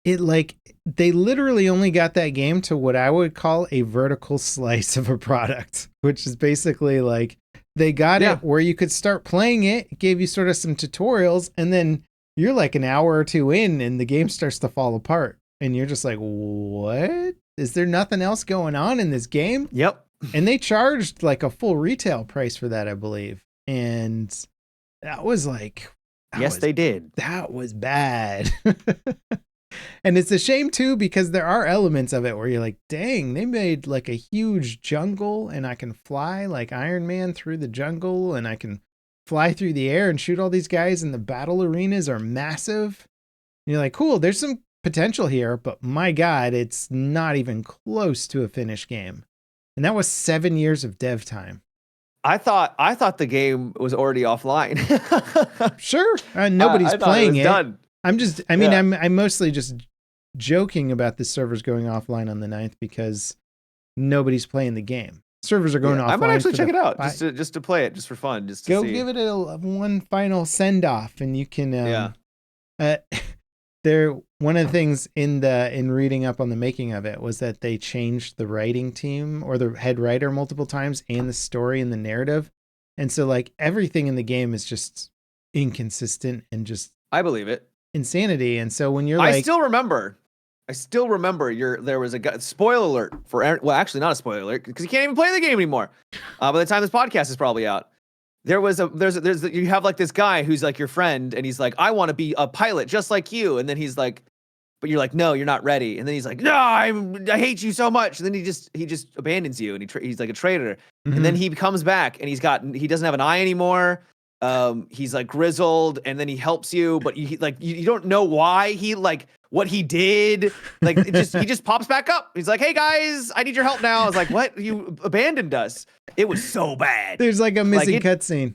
it like they literally only got that game to what I would call a vertical slice of a product, which is basically like they got it where you could start playing it. It gave you sort of some tutorials, and then you're like an hour or two in and the game starts to fall apart. And you're just like, what? Is there nothing else going on in this game? Yep. And they charged like a full retail price for that, I believe. And that was like... they did. That was bad. And it's a shame too, because there are elements of it where you're like, dang, they made like a huge jungle and I can fly like Iron Man through the jungle and I can fly through the air and shoot all these guys, and the battle arenas are massive. And you're like, cool, there's some potential here, but my God, it's not even close to a finished game. And that was 7 years of dev time. I thought the game was already offline. Sure. Nobody's playing it. Done. I'm mostly just joking about the servers going offline on the 9th because nobody's playing the game. Servers are going offline. I might actually check it out just to play it, just for fun, just to see. Give it one final send off, and you can. one of the things in reading up on the making of it was that they changed the writing team or the head writer multiple times and the story and the narrative. And so like everything in the game is just inconsistent and just I believe it. Insanity. And so when you're like I still remember there was a guy, spoiler alert well, actually not a spoiler alert because you can't even play the game anymore. By the time this podcast is probably out. You have like this guy who's like your friend and he's like, I want to be a pilot just like you. And then he's like, but you're like, no, you're not ready. And then he's like, no, I hate you so much. And then he just abandons you and he's like a traitor. Mm-hmm. And then he comes back and he doesn't have an eye anymore. He's like grizzled and then he helps you, but you don't know why what he did. Like he just pops back up. He's like, hey guys, I need your help now. I was like, what? You abandoned us. It was so bad. There's like a missing cutscene.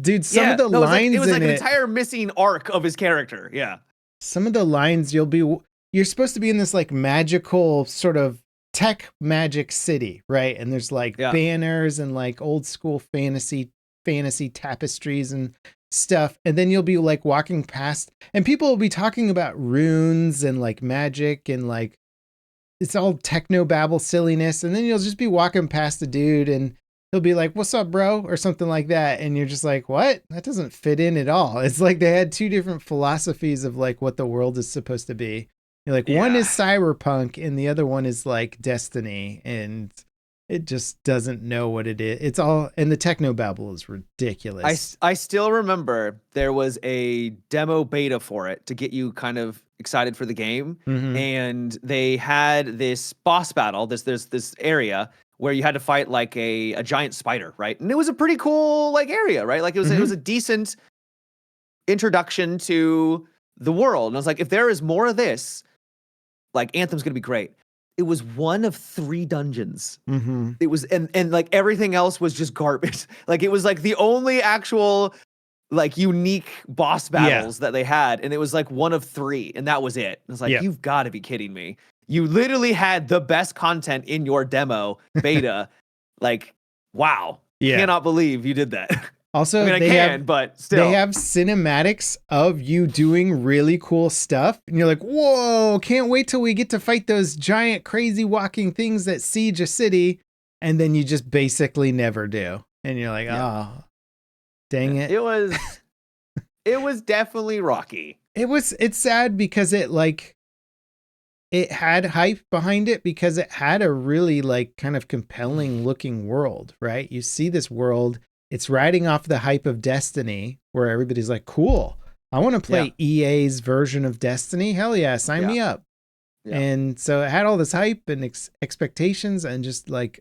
Dude, some of the lines it was like an entire missing arc of his character. Yeah. Some of the lines you're supposed to be in this like magical sort of tech magic city, right? And there's like banners and like old school fantasy tapestries and stuff. And then you'll be like walking past and people will be talking about runes and like magic and like it's all techno babble silliness. And then you'll just be walking past a dude and he'll be like, what's up, bro? Or something like that. And you're just like, what? That doesn't fit in at all. It's like they had two different philosophies of like what the world is supposed to be. You're like, one is cyberpunk and the other one is like Destiny. And it just doesn't know what it is. It's all, and the technobabble is ridiculous. I still remember there was a demo beta for it to get you kind of excited for the game. Mm-hmm. And they had this boss battle. There's this area where you had to fight like a giant spider, right? And it was a pretty cool like area, right? Like it was a decent introduction to the world. And I was like, if there is more of this, like Anthem's gonna be great. It was one of 3 dungeons. Mm-hmm. It was, and like everything else was just garbage. Like it was like the only actual like unique boss battles that they had. And it was like one of 3 and that was it. And it's like, you've got to be kidding me. You literally had the best content in your demo beta. Like, wow. Yeah. Cannot believe you did that. Also, I mean, but still. They have cinematics of you doing really cool stuff. And you're like, whoa, can't wait till we get to fight those giant, crazy walking things that siege a city. And then you just basically never do. And you're like, oh, dang it. It was definitely rocky. It's sad because it had hype behind it because it had a really like kind of compelling looking world, right? You see this world. It's riding off the hype of Destiny where everybody's like, cool, I want to play EA's version of Destiny. Hell yeah, sign me up. Yeah. And so it had all this hype and expectations and just like.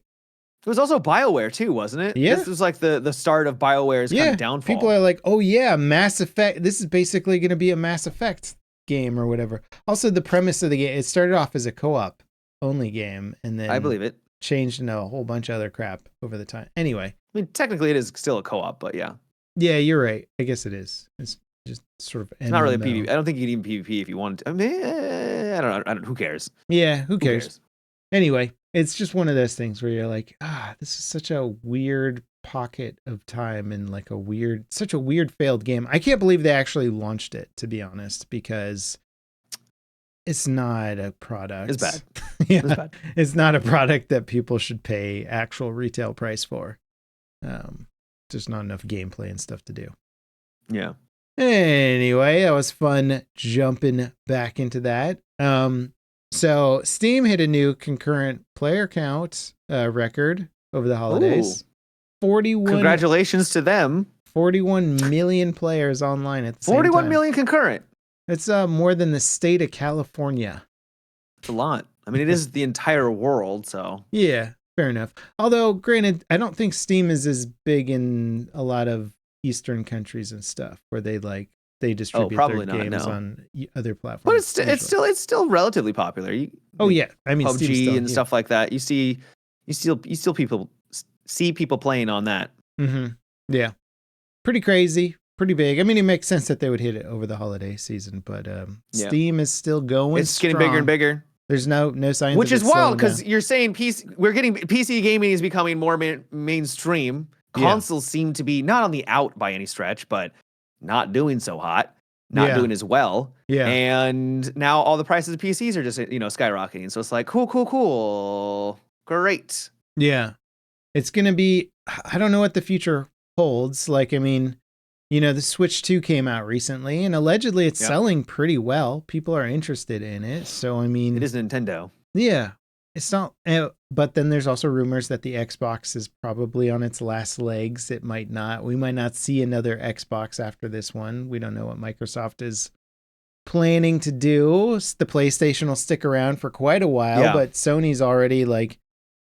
It was also BioWare too, wasn't it? Yeah. This was like the start of BioWare's kind of downfall. People are like, oh yeah, Mass Effect. This is basically going to be a Mass Effect game or whatever. Also, the premise of the game, it started off as a co-op only game and then I believe it changed into a whole bunch of other crap over the time. Anyway. I mean, technically it is still a co-op, but yeah. Yeah, you're right. I guess it is. It's just sort of. It's not really a PvP. I don't think you can even PvP if you wanted to. I mean, I don't know. Who cares? Yeah, who cares? Anyway, it's just one of those things where you're like, this is such a weird pocket of time and like such a weird failed game. I can't believe they actually launched it, to be honest, because it's not a product. It's bad. Yeah, it's bad. It's not a product that people should pay actual retail price for. Just not enough gameplay and stuff to do. Yeah. Anyway, that was fun jumping back into that. So Steam hit a new concurrent player count record over the holidays. Ooh. 41. Congratulations to them. 41 million players online at the same time. 41 million concurrent. It's more than the state of California. It's a lot. I mean, it is the entire world, so. Yeah. Fair enough. Although, granted, I don't think Steam is as big in a lot of Eastern countries and stuff where they distribute their games on other platforms. But it's still relatively popular. Yeah, I mean PUBG and stuff like that. You still see people playing on that. Mm-hmm. Yeah, pretty crazy, pretty big. I mean, it makes sense that they would hit it over the holiday season, but Steam is still going. It's getting bigger and bigger. There's no signs. Which is wild because you're saying PC gaming is becoming more mainstream. Consoles seem to be not on the out by any stretch, but not doing so hot. not doing as well. Yeah. And now all the prices of PCs are just, skyrocketing. So it's like, cool. Great. Yeah. It's going to be, I don't know what the future holds. Like, I mean, the Switch 2 came out recently and allegedly it's selling pretty well. People are interested in it. So, I mean, it is Nintendo. Yeah. It's not, but then there's also rumors that the Xbox is probably on its last legs. It might not. We might not see another Xbox after this one. We don't know what Microsoft is planning to do. The PlayStation will stick around for quite a while, but Sony's already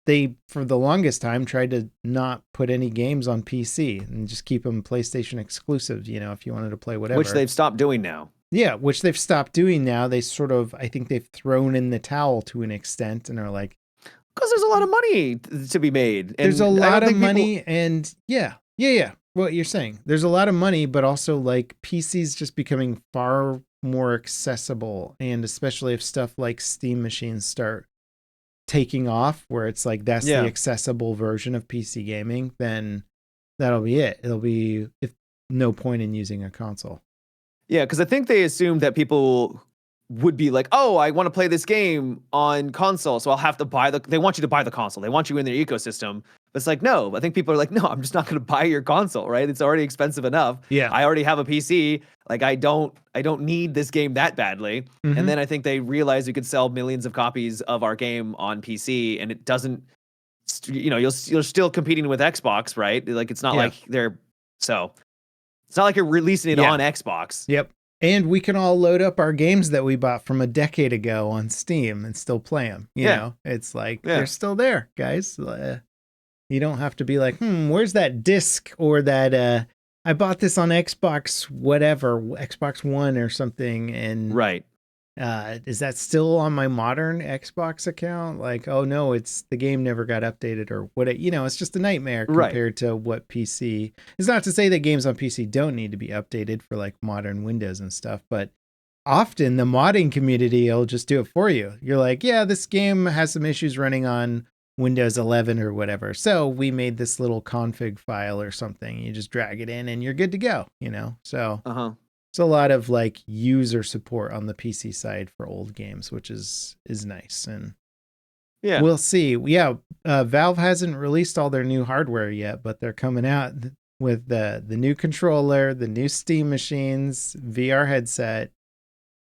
they, for the longest time, tried to not put any games on PC and just keep them PlayStation exclusive, if you wanted to play whatever. Which they've stopped doing now. Yeah, which they've stopped doing now. They sort of, I think they've thrown in the towel to an extent and are like... Because there's a lot of money to be made. And there's a lot of money and yeah. What you're saying. There's a lot of money, but also PC's just becoming far more accessible. And especially if stuff like Steam machines start taking off, where it's that's the accessible version of PC gaming, then that'll be it. It'll be no point in using a console. Yeah, because I think they assumed that people would be like, oh, I want to play this game on console, so I'll have to buy they want you to buy the console. They want you in their ecosystem. But it's like, no, I think people are like, no, I'm just not going to buy your console, right? It's already expensive enough. Yeah. I already have a PC. I don't need this game that badly. Mm-hmm. And then I think they realized you could sell millions of copies of our game on PC, and it doesn't, you're still competing with Xbox, right? It's not like it's not like you're releasing it on Xbox. Yep. And we can all load up our games that we bought from a decade ago on Steam and still play them. You know, it's they're still there, guys. You don't have to be like, where's that disc or that, I bought this on Xbox, whatever, Xbox One or something. And is that still on my modern Xbox account? Oh no, it's the game never got updated or what, it's just a nightmare compared to what PC. It's not to say that games on PC don't need to be updated for modern Windows and stuff, but often the modding community will just do it for you. You're like, yeah, this game has some issues running on Windows 11 or whatever. So we made this little config file or something. You just drag it in and you're good to go, So it's a lot of user support on the PC side for old games, which is nice. And we'll see. Yeah. Valve hasn't released all their new hardware yet, but they're coming out with the new controller, the new Steam machines, VR headset.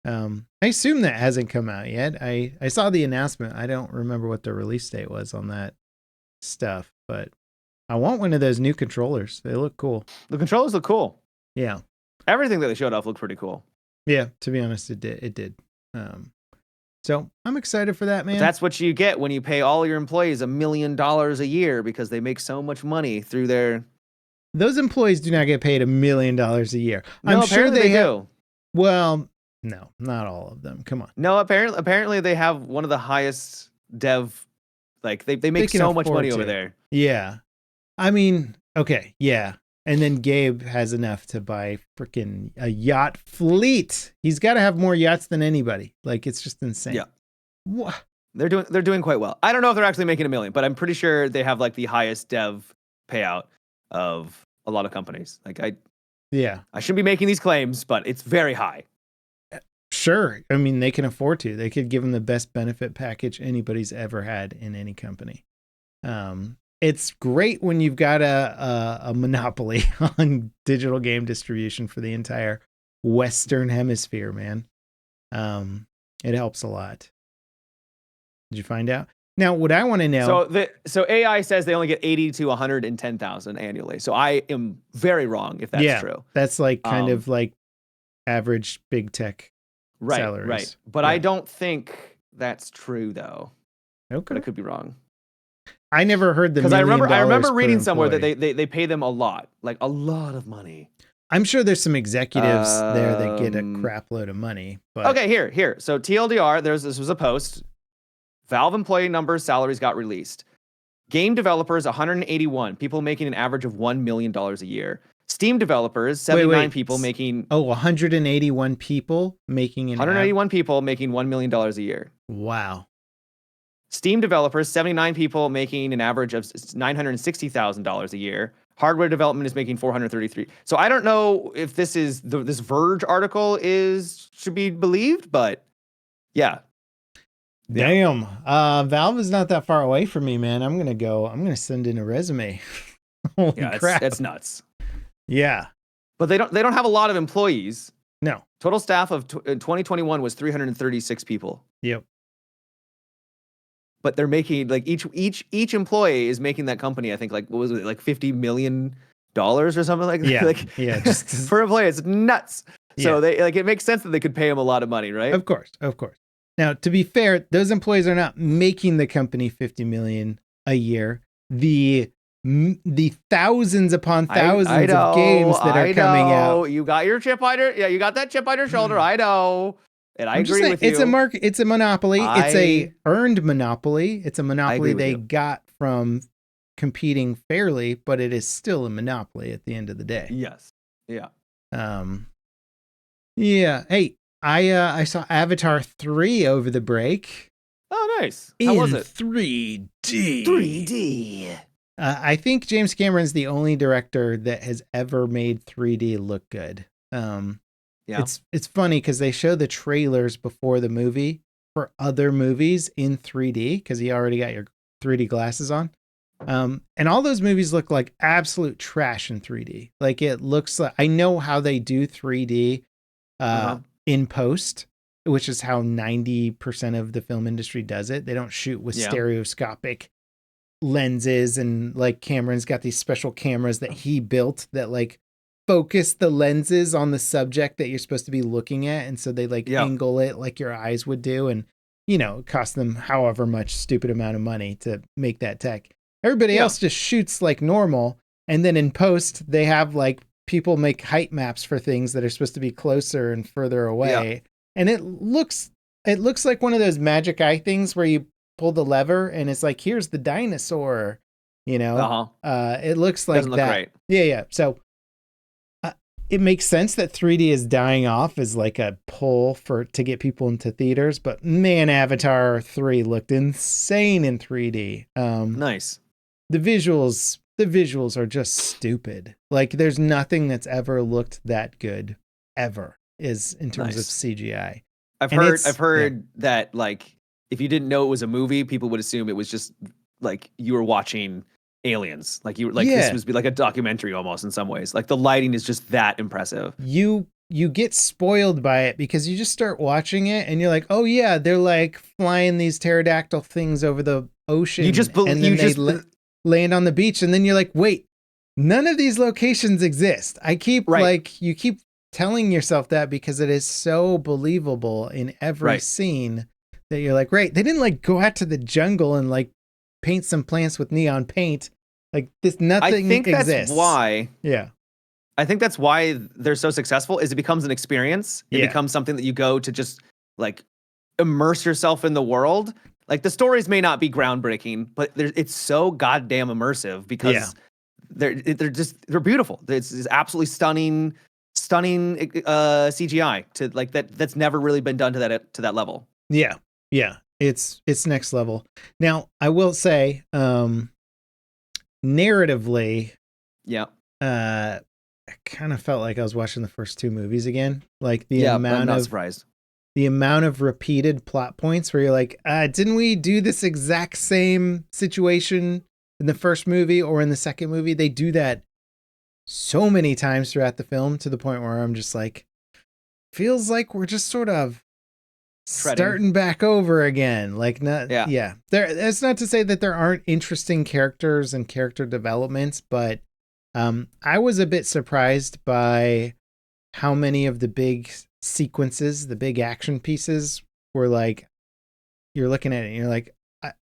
I assume that hasn't come out yet. I saw the announcement. I don't remember what the release date was on that stuff, but I want one of those new controllers. They look cool. The controllers look cool. Yeah. Everything that they showed off looked pretty cool. Yeah, to be honest, it did. So I'm excited for that, man. But that's what you get when you pay all your employees $1 million a year because they make so much money through their... Those employees do not get paid $1 million a year. No, I'm sure they do. Well, no, not all of them. Come on. No, apparently they have one of the highest dev... they make so much money over there. Yeah. I mean, okay, yeah. And then Gabe has enough to buy freaking a yacht fleet. He's got to have more yachts than anybody. It's just insane. Yeah. What? They're doing quite well. I don't know if they're actually making $1 million, but I'm pretty sure they have the highest dev payout of a lot of companies. I shouldn't be making these claims, but it's very high. Sure. I mean, they can afford to. They could give them the best benefit package anybody's ever had in any company. It's great when you've got a monopoly on digital game distribution for the entire Western Hemisphere, man. It helps a lot. Did you find out? Now, what I want to know... So AI says they only get 80 to 110,000 annually. So I am very wrong if that's true. That's kind of average big tech salaries. Right. But I don't think that's true, though. Okay. But I could be wrong. I never heard the because I remember reading somewhere that they pay them a lot of money. I'm sure there's some executives there that get a crap load of money. But... Okay, here. So TLDR, this was a post. Valve employee numbers, salaries got released. Game developers, 181 people making an average of $1 million a year. Steam developers, 79 people making... 181 people making 181 people making $1 million a year. Wow. Steam developers, 79 people making an average of $960,000 a year. Hardware development is making 433. So I don't know if this is this Verge article should be believed, but yeah. Damn. Valve is not that far away from me, man. I'm gonna send in a resume. Holy crap. It's nuts. Yeah. But they don't have a lot of employees. No. Total staff of 2021 was 336 people. Yep. But they're making like each employee is making that company, I think, like, what was it, like $50 million or something like that? Yeah. Like, yeah. Just per employee, it's nuts. So they it makes sense that they could pay him a lot of money, right? Of course. Now, to be fair, those employees are not making the company $50 million a year. The thousands upon thousands of games that are coming out. You got your chip on your, you got that chip on your shoulder. I know. And I agree with you. It's a monopoly. It's a earned monopoly. It's a monopoly they got from competing fairly, but it is still a monopoly at the end of the day. Yes. Yeah. Yeah. Hey, I saw Avatar 3 over the break. Oh, nice. How was it? 3D. 3D. I think James Cameron's the only director that has ever made 3D look good. Yeah. It's funny because they show the trailers before the movie for other movies in 3D because you already got your 3D glasses on. And all those movies look like absolute trash in 3D. Like it looks like, I know how they do 3D in post, which is how 90% of the film industry does it. They don't shoot with stereoscopic lenses, and like Cameron's got these special cameras that he built that like focus the lenses on the subject that you're supposed to be looking at, and so they like angle it like your eyes would do, and you know, it cost them however much stupid amount of money to make that tech. Everybody else just shoots like normal, and then in post they have like people make height maps for things that are supposed to be closer and further away, and it looks like one of those magic eye things where you pull the lever and it's like, here's the dinosaur, you know. It looks like doesn't look that. Right. Yeah. So it makes sense that 3D is dying off as like a pull to get people into theaters, but man, Avatar 3 looked insane in 3D. Nice. The visuals are just stupid. Like there's nothing that's ever looked that good ever is in terms of CGI. I've heard that like if you didn't know it was a movie, people would assume it was just like you were watching Aliens. Like you were like this was like a documentary almost in some ways. Like the lighting is just that impressive. You get spoiled by it because you just start watching it and you're like, oh yeah, they're like flying these pterodactyl things over the ocean. You just and then they land on the beach, and then you're like, wait, none of these locations exist. You keep telling yourself that because it is so believable in every scene that you're like, right, they didn't like go out to the jungle and like paint some plants with neon paint. Like this, nothing I think exists. That's why. Yeah. I think that's why they're so successful is it becomes an experience. It becomes something that you go to just like immerse yourself in the world. Like the stories may not be groundbreaking, but it's so goddamn immersive because they're beautiful. It's absolutely stunning CGI to like that's never really been done to that level. Yeah. Yeah. It's next level. Now, I will say, narratively, I kind of felt like I was watching the first two movies again. Like I'm not surprised. The amount of repeated plot points where you're like, didn't we do this exact same situation in the first movie or in the second movie? They do that so many times throughout the film to the point where I'm just like, feels like we're just sort of starting back over again. Like, that's not to say that there aren't interesting characters and character developments, but I was a bit surprised by how many of the big sequences, the big action pieces were like, you're looking at it and you're like,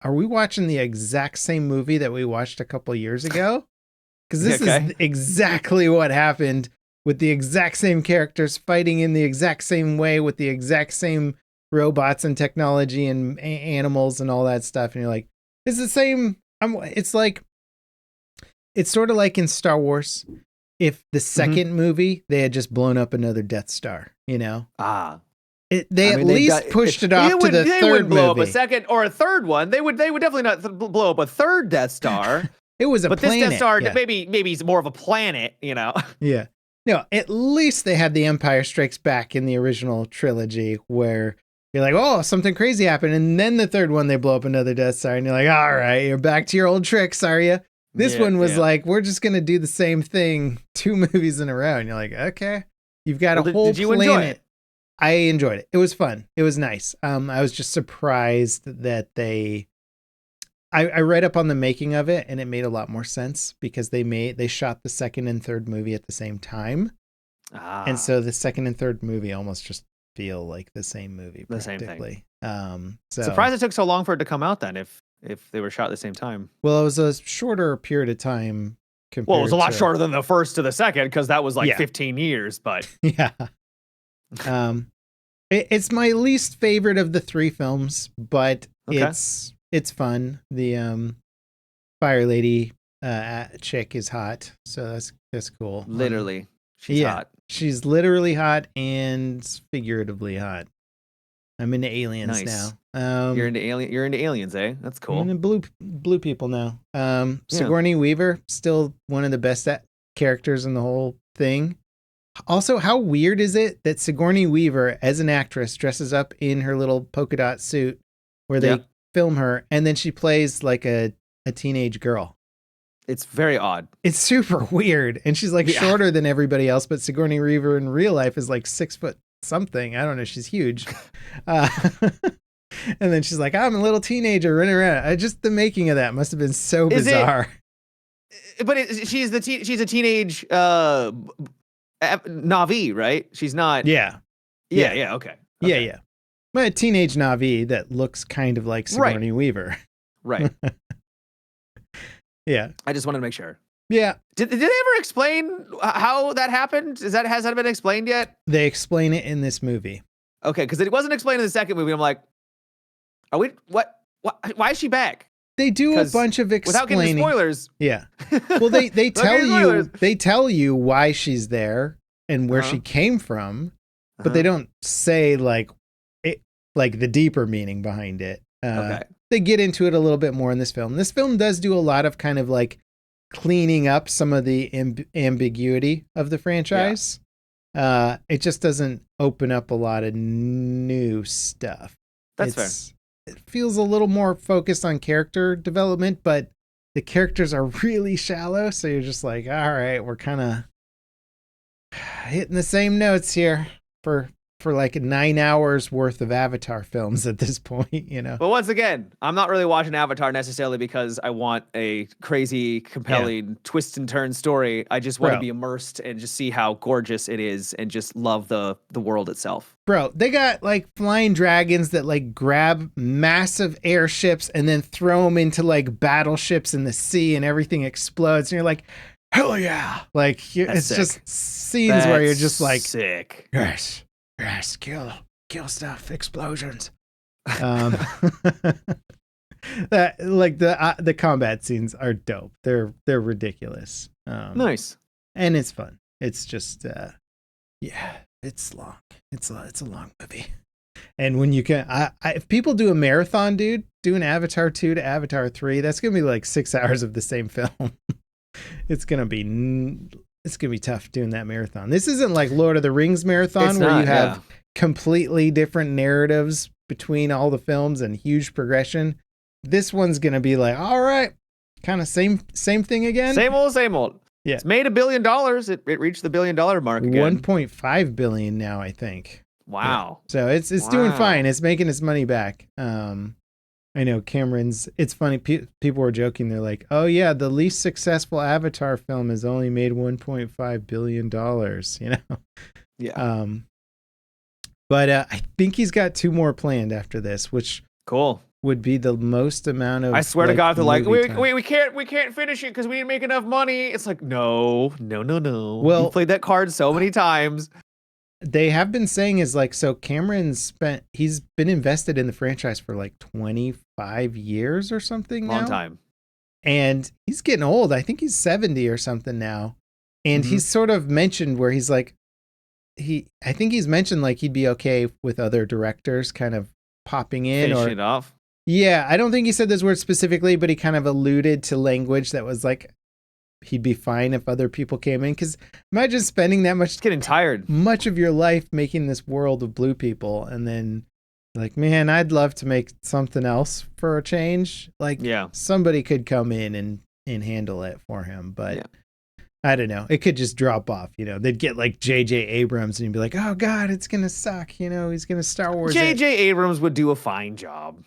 are we watching the exact same movie that we watched a couple years ago? Because this is exactly what happened with the exact same characters fighting in the exact same way with the exact same robots and technology and animals and all that stuff. And you're like, it's the same. It's sort of like in Star Wars. If the second movie, they had just blown up another Death Star, you know? They at least pushed it off to the third movie. Blow up a second or a third one. They would definitely not blow up a third Death Star. It was a but planet. This Death Star, maybe it's more of a planet, you know? Yeah. No, at least they had The Empire Strikes Back in the original trilogy where you're like, oh, something crazy happened. And then the third one, they blow up another Death Star. And you're like, all right, you're back to your old tricks, are you? This one was like, we're just going to do the same thing 2 movies in a row. And you're like, okay, you've got a whole did you planet. Enjoy it? I enjoyed it. It was fun. It was nice. I was just surprised that I read up on the making of it, and it made a lot more sense because they shot the second and third movie at the same time. And so the second and third movie almost just feel like the same movie. The same thing. So surprised it took so long for it to come out then if they were shot at the same time. Well, it was a shorter period of time. Well, it was a lot shorter than the first to the second because that was like 15 years, but yeah. It's my least favorite of the 3 films, but it's fun. The Fire Lady chick is hot, so that's cool. Literally, she's hot. She's literally hot and figuratively hot. I'm into aliens now. You're into aliens, eh? That's cool. I'm into blue people now. Sigourney Weaver, still one of the best characters in the whole thing. Also, how weird is it that Sigourney Weaver, as an actress, dresses up in her little polka dot suit where they film her, and then she plays like a teenage girl. It's very odd. It's super weird. And she's like shorter than everybody else, but Sigourney Weaver in real life is like 6 foot something. I don't know. She's huge. And then she's like, I'm a little teenager running around. The making of that must have been so bizarre. She's a teenage Na'vi, right? She's not. Yeah. Okay. Yeah. But a teenage Na'vi that looks kind of like Sigourney Weaver. Right. Yeah. I just wanted to make sure. Yeah. Did they ever explain how that happened? Has that been explained yet? They explain it in this movie. Okay, because it wasn't explained in the second movie. I'm like, are we what? Why is she back? They do a bunch of explaining. Without getting spoilers. Yeah. Well, they tell you why she's there and where she came from, but they don't say like the deeper meaning behind it. Okay. They get into it a little bit more in this film. This film does do a lot of kind of like cleaning up some of the ambiguity of the franchise. Yeah. It just doesn't open up a lot of new stuff. That's fair. It feels a little more focused on character development, but the characters are really shallow. So you're just like, all right, we're kind of hitting the same notes here for like 9 hours worth of Avatar films at this point, you know? But once again, I'm not really watching Avatar necessarily because I want a crazy, compelling twist and turn story. I just want to be immersed and just see how gorgeous it is and just love the world itself. Bro, they got like flying dragons that like grab massive airships and then throw them into like battleships in the sea and everything explodes. And you're like, hell yeah. Like, it's sick. Just scenes where you're just like, sick. Yes, kill stuff, explosions. That like the combat scenes are dope. They're ridiculous. Nice, and it's fun. It's just it's long. It's a long movie. And when you can, if people do a marathon, dude, do an Avatar 2 to Avatar 3, that's gonna be like 6 hours of the same film. It's gonna be tough doing that marathon. This isn't like Lord of the Rings marathon where you have completely different narratives between all the films and huge progression. This one's going to be like, all right, kind of same thing again. Same old. Yeah. It's made $1 billion. It reached the $1 billion mark again. 1.5 billion now, I think. Wow. Yeah. So it's doing fine. It's making its money back. I know Cameron's, it's funny. People were joking. They're like, oh yeah, the least successful Avatar film has only made $1.5 billion, you know? Yeah. But I think he's got 2 more planned after this, which would be the most amount of, I swear to God, they're like, we can't finish it because we didn't make enough money. It's like, no. Well, you played that card so many times. They have been saying is like, so he's been invested in the franchise for like 25 years or something now. Long time. And he's getting old. I think he's 70 or something now. And he's sort of mentioned where he's like, I think he's mentioned like he'd be okay with other directors kind of popping in finishing it off. Yeah, I don't think he said those words specifically, but he kind of alluded to language that was like, he'd be fine if other people came in. Because imagine spending that much, getting tired, much of your life making this world of blue people, and then like, man, I'd love to make something else for a change. Like, somebody could come in and handle it for him, but I don't know. It could just drop off. They'd get like J.J. Abrams, and you'd be like, oh God, it's gonna suck. He's gonna Star Wars. J.J. Abrams would do a fine job.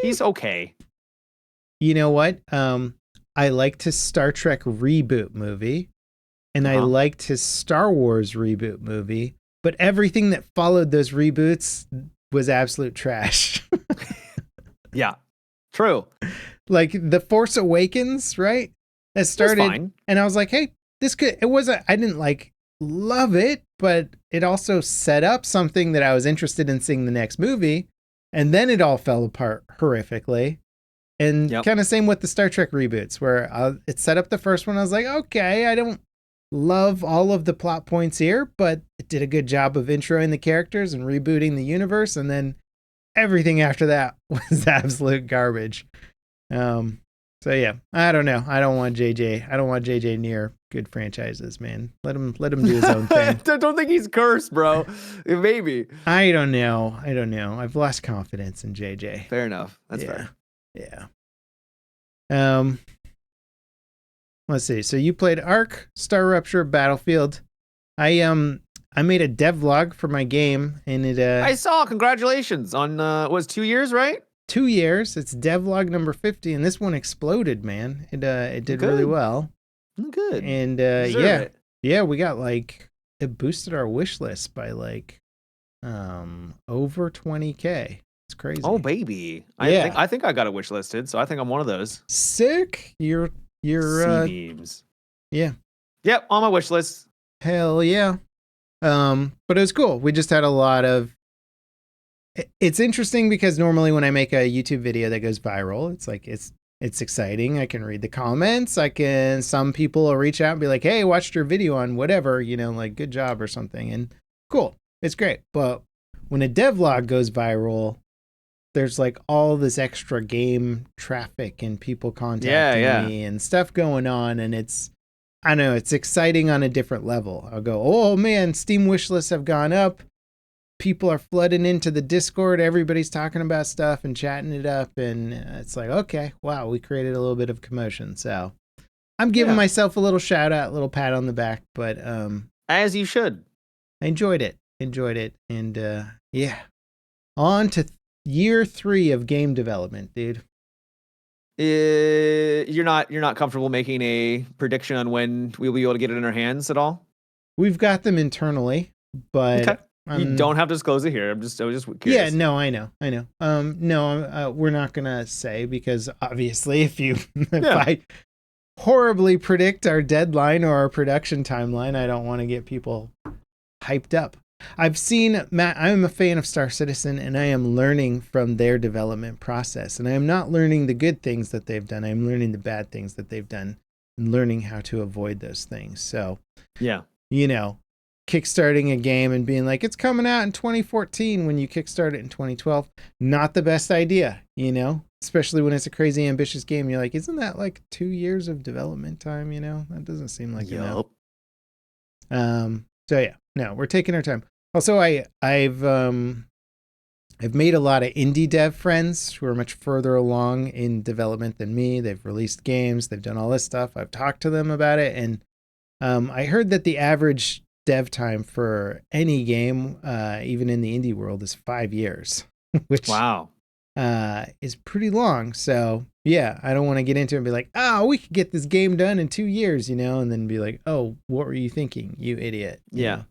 He's okay. You know what? I liked his Star Trek reboot movie, and I liked his Star Wars reboot movie, but everything that followed those reboots was absolute trash. Yeah, true. Like The Force Awakens, right? It started, and I was like, hey, I didn't like love it, but it also set up something that I was interested in seeing the next movie. And then it all fell apart horrifically. And kind of same with the Star Trek reboots, where it set up the first one. I was like, okay, I don't love all of the plot points here, but it did a good job of introing the characters and rebooting the universe. And then everything after that was absolute garbage. So yeah, I don't know. I don't want JJ near good franchises, man. Let him do his own thing. I don't think he's cursed, bro. Maybe. I don't know. I've lost confidence in JJ. Fair enough. That's fair. Yeah. Let's see. So you played Ark, Star Rupture, Battlefield. I made a devlog for my game, and it I saw. Congratulations on was 2 years, right? 2 years. It's devlog number 50, and this one exploded, man. It did really well. Good. And we got it boosted our wish list by over 20K. It's crazy. Oh baby. I think I got it wish listed, so I think I'm one of those. Sick. You're C-beams. Yeah. Yep, on my wish list. Hell yeah. But it was cool. We just had a lot of. It's interesting because normally when I make a YouTube video that goes viral, it's like it's exciting. I can read the comments. Some people will reach out and be like, "Hey, watched your video on whatever, good job or something." And cool. It's great. But when a devlog goes viral, there's all this extra game traffic and people contacting me and stuff going on, and I don't know, it's exciting on a different level. I'll go, "Oh man, Steam wish lists have gone up. People are flooding into the Discord. Everybody's talking about stuff and chatting it up." And it's like, okay, wow, we created a little bit of commotion. So I'm giving myself a little shout out, a little pat on the back, but as you should. I enjoyed it. And on to year 3 of game development, dude. You're not comfortable making a prediction on when we'll be able to get it in our hands at all? We've got them internally, but okay. You don't have to disclose it here. I was just curious. Yeah, no, I know. No, we're not gonna say, because obviously, if I horribly predict our deadline or our production timeline, I don't want to get people hyped up. I've seen Matt. I'm a fan of Star Citizen, and I am learning from their development process. And I am not learning the good things that they've done. I'm learning the bad things that they've done, and learning how to avoid those things. So, kickstarting a game and being like, it's coming out in 2014 when you kickstart it in 2012, not the best idea, especially when it's a crazy ambitious game. You're like, isn't that 2 years of development time? That doesn't seem like enough. So yeah, no, we're taking our time. Also, I've made a lot of indie dev friends who are much further along in development than me. They've released games, they've done all this stuff. I've talked to them about it, and I heard that the average dev time for any game, even in the indie world, is 5 years, which is pretty long. So yeah, I don't want to get into it and be like, we could get this game done in 2 years, and then be like, oh, what were you thinking, you idiot? Yeah.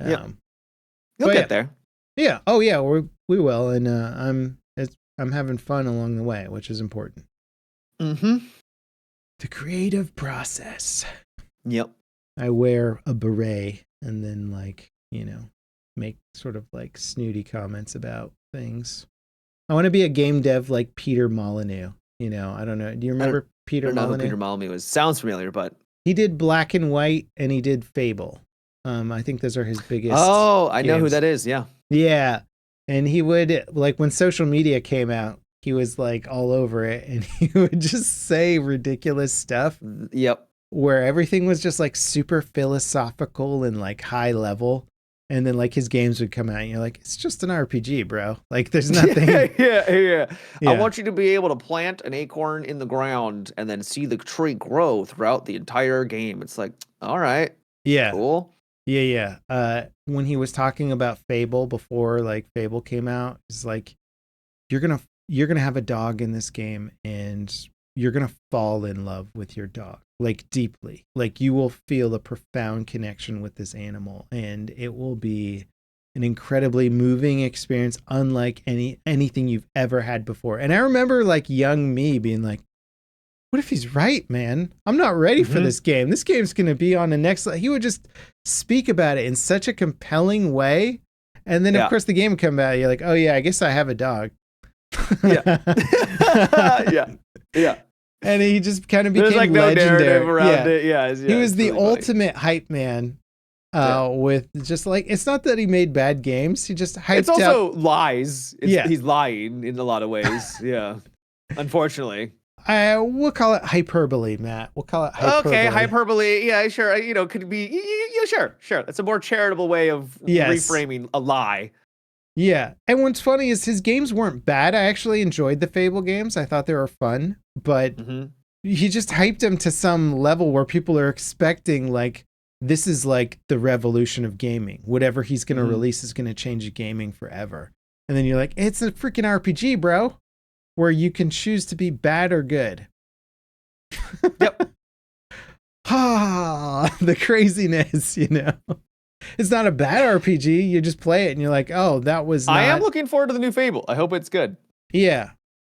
You'll get there. Yeah. Oh yeah, we will, and I'm having fun along the way, which is important. Mm-hmm. The creative process. Yep. I wear a beret and then make sort of snooty comments about things. I want to be a game dev like Peter Molyneux. I don't know. Do you remember Peter Molyneux? I don't know who Peter Molyneux was. Sounds familiar, but he did Black and White and he did Fable. I think those are his biggest. Oh, I know who that is. Yeah. Yeah. And he would, when social media came out, he was like all over it, and he would just say ridiculous stuff. Yep. Where everything was just like super philosophical and like high level. And then like his games would come out and you're like, it's just an RPG, bro. Like there's nothing. Yeah. I want you to be able to plant an acorn in the ground and then see the tree grow throughout the entire game. It's like, all right. Yeah. Cool. Yeah. When he was talking about Fable before like Fable came out, it's like, you're going to have a dog in this game and you're going to fall in love with your dog, like deeply. Like you will feel a profound connection with this animal, and it will be an incredibly moving experience, unlike anything you've ever had before. And I remember like young me being like, what if he's right, man? I'm not ready for this game. This game's going to be on the next level. He would just speak about it in such a compelling way. And then of course the game would come out. You're like, oh yeah, I guess I have a dog. Yeah. And he just kind of became like legendary. No around it. Yeah, he was the really ultimate hype man. With just like, it's not that he made bad games. He just hyped. It's also lies. He's lying in a lot of ways. Yeah, unfortunately. We'll call it hyperbole, Matt. We'll call it hyperbole. Okay, hyperbole. Yeah, sure. Could be. Yeah, sure. That's a more charitable way of reframing a lie. Yeah. And what's funny is his games weren't bad. I actually enjoyed the Fable games. I thought they were fun, but he just hyped them to some level where people are expecting like, this is like the revolution of gaming. Whatever he's going to release is going to change gaming forever. And then you're like, it's a freaking RPG, bro, where you can choose to be bad or good. Yep. The craziness, It's not a bad RPG. You just play it and you're like, oh, that was not... I am looking forward to the new Fable. I hope it's good. Yeah.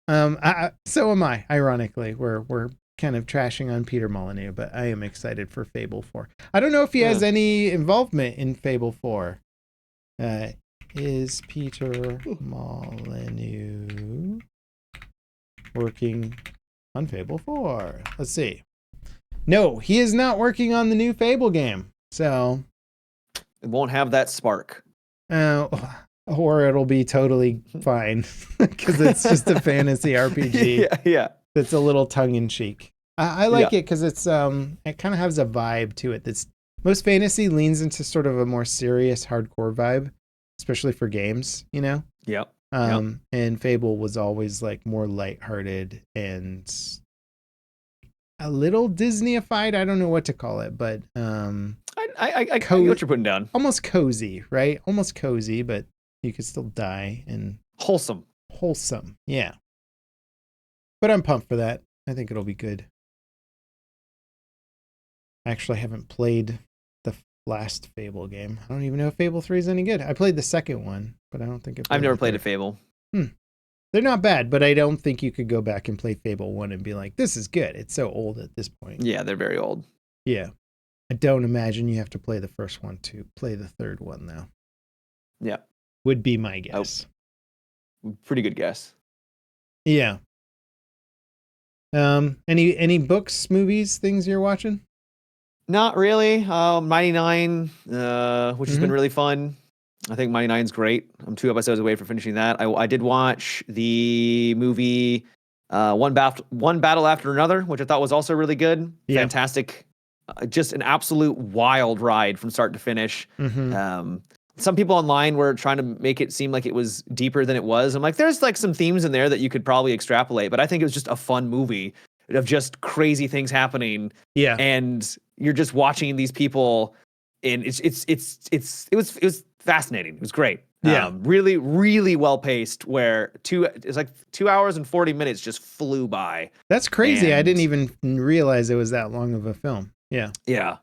So am I, ironically. We're kind of trashing on Peter Molyneux, but I am excited for Fable 4. I don't know if he has any involvement in Fable 4. Is Peter Molyneux working on Fable 4? Let's see. No, he is not working on the new Fable game. So... it won't have that spark. Or it'll be totally fine because it's just a fantasy RPG. Yeah. That's a little tongue in cheek. I like it because it's it kind of has a vibe to it. That's most fantasy leans into sort of a more serious, hardcore vibe, especially for games. Yep. And Fable was always like more lighthearted and a little Disney-ified. I don't know what to call it, but I get what you're putting down. Almost cozy, right? Almost cozy, but you could still die and wholesome. Yeah. But I'm pumped for that. I think it'll be good. I actually haven't played the last Fable game. I don't even know if Fable 3 is any good. I played the second one, but I don't think I've never played a Fable. They're not bad, but I don't think you could go back and play Fable 1 and be like, this is good. It's so old at this point. Yeah, they're very old. Yeah. I don't imagine you have to play the first one to play the third one, though. Yeah. Would be my guess. Pretty good guess. Yeah. Any books, movies, things you're watching? Not really. 99, which has been really fun. I think 99's great. I'm 2 episodes away from finishing that. I did watch the movie One Battle After Another, which I thought was also really good. Yeah. Fantastic. Just an absolute wild ride from start to finish. Some people online were trying to make it seem like it was deeper than it was. I'm like, there's like some themes in there that you could probably extrapolate, but I think it was just a fun movie of just crazy things happening. Yeah. And you're just watching these people, and it was fascinating. It was great. Yeah. Really, really well paced, where it's like 2 hours and 40 minutes just flew by. That's crazy. I didn't even realize it was that long of a film. Yeah. Yeah.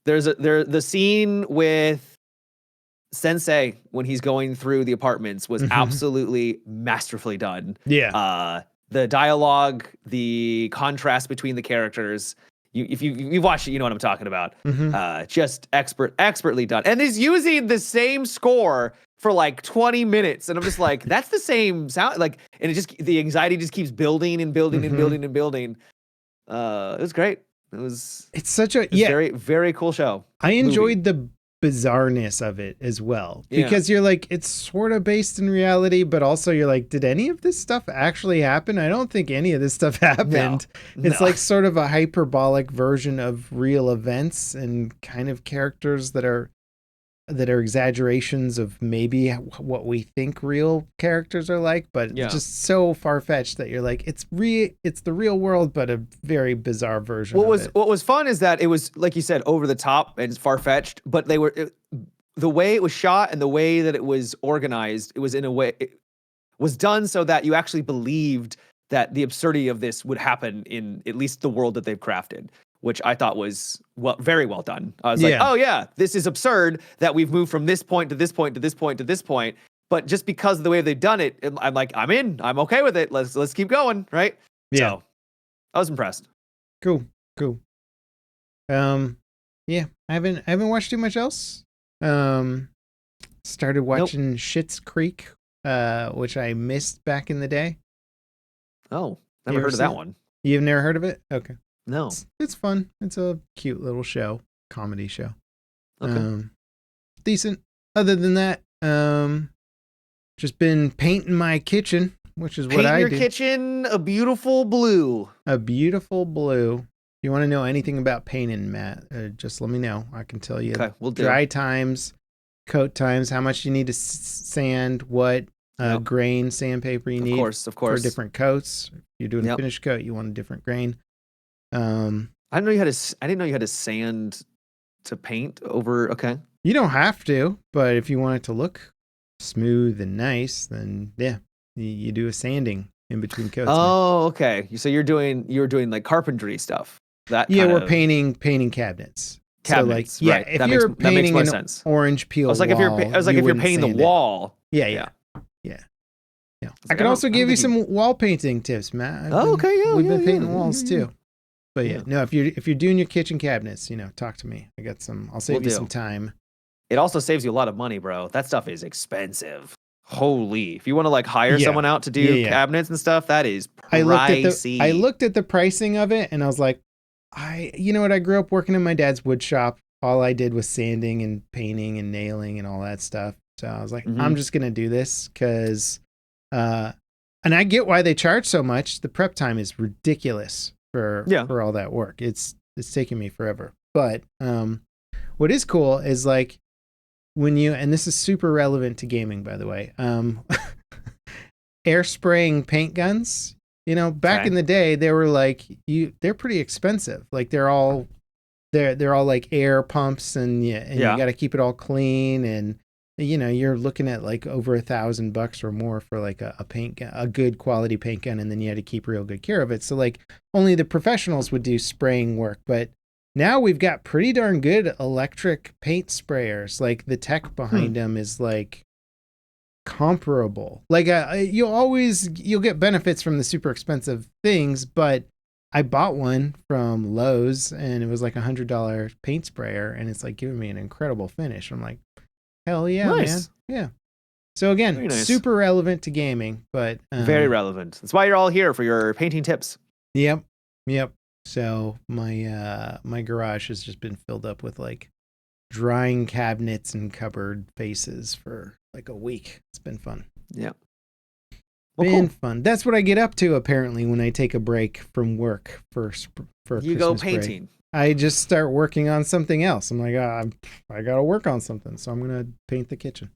There's the scene with Sensei when he's going through the apartments was absolutely masterfully done. Yeah. The dialogue, the contrast between the characters. If you've watched it, you know what I'm talking about. Just expertly done. And he's using the same score for like 20 minutes. And I'm just like, that's the same sound. Like, and the anxiety just keeps building and building and building and building. It was great. It's such a very, very cool show. I enjoyed the bizarreness of it as well, because you're like, it's sort of based in reality, but also you're like, did any of this stuff actually happen? I don't think any of this stuff happened. It's like sort of a hyperbolic version of real events and kind of characters that are exaggerations of maybe what we think real characters are like, but just so far-fetched that you're like, it's the real world, but a very bizarre version of it. What was fun is that it was, like you said, over the top and far-fetched, but the way it was shot and the way that it was organized, it was in a way, it was done so that you actually believed that the absurdity of this would happen in at least the world that they've crafted, which I thought was very well done. I was like, oh yeah, this is absurd that we've moved from this point to this point to this point to this point. But just because of the way they've done it, I'm like, I'm in. I'm okay with it. Let's keep going, right? Yeah. So, I was impressed. Cool. Yeah, I haven't watched too much else. Started watching Schitt's Creek, which I missed back in the day. Oh, never heard of that one. You've never heard of it? Okay. No. It's fun. It's a cute little show, comedy show. Okay. Decent. Other than that, just been painting my kitchen, which is what I do. Paint your kitchen a beautiful blue. A beautiful blue. If you want to know anything about painting, Matt, just let me know. I can tell you. Okay, we'll do. Dry times, coat times, how much you need to sand, what grain sandpaper you need. Of course. For different coats. If you're doing a finished coat, you want a different grain. I didn't know you had to sand to paint over. Okay. You don't have to, but if you want it to look smooth and nice, then you do a sanding in between coats. Oh, okay. So you're doing like carpentry stuff. We're painting cabinets. Cabinets, so right. If you're painting an sense. Orange peel, if you're painting the wall. Yeah. I can also give you some wall painting tips, Matt. We've been painting walls too. But if you're doing your kitchen cabinets, talk to me. I got some. I'll save you some time. It also saves you a lot of money, bro. That stuff is expensive. Holy! If you want to like hire someone out to do cabinets and stuff, that is pricey. I looked at the pricing of it, and I was like, you know what? I grew up working in my dad's wood shop. All I did was sanding and painting and nailing and all that stuff. So I was like, I'm just gonna do this because, and I get why they charge so much. The prep time is ridiculous for all that work. It's taking me forever. But what is cool is like when and this is super relevant to gaming, by the way, air spraying paint guns. Back in the day, they were like they're pretty expensive. Like they're all like air pumps, and you got to keep it all clean, and you're looking at like over $1,000 or more for like a paint gun, a good quality paint gun, and then you had to keep real good care of it. So like only the professionals would do spraying work, but now we've got pretty darn good electric paint sprayers. Like the tech behind them is like comparable. Like you'll get benefits from the super expensive things, but I bought one from Lowe's and it was like $100 paint sprayer, and it's like giving me an incredible finish. I'm like, hell yeah, nice. Man. Yeah. So again, super relevant to gaming, but very relevant. That's why you're all here, for your painting tips. Yep. So my garage has just been filled up with like drying cabinets and cupboard faces for like a week. It's been fun. Yeah. Well, fun. That's what I get up to apparently when I take a break from work for you go painting. Break. I just start working on something else. I'm like, I got to work on something, so I'm going to paint the kitchen.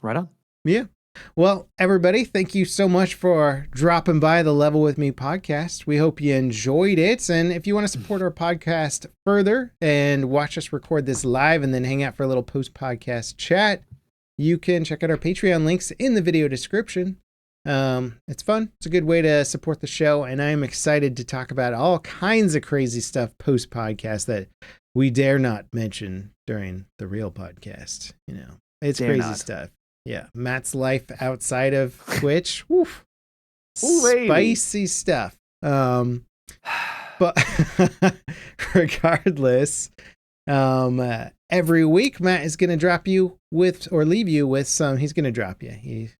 Right on. Yeah. Well, everybody, thank you so much for dropping by the Level With Me podcast. We hope you enjoyed it. And if you want to support our podcast further and watch us record this live and then hang out for a little post-podcast chat, you can check out our Patreon links in the video description. It's fun. It's a good way to support the show. And I'm excited to talk about all kinds of crazy stuff post-podcast that we dare not mention during the real podcast. It's crazy stuff. Yeah, Matt's life outside of Twitch. Oof. Spicy stuff. But regardless, every week Matt is going to drop you with, or leave you with some. He's going to drop you. He's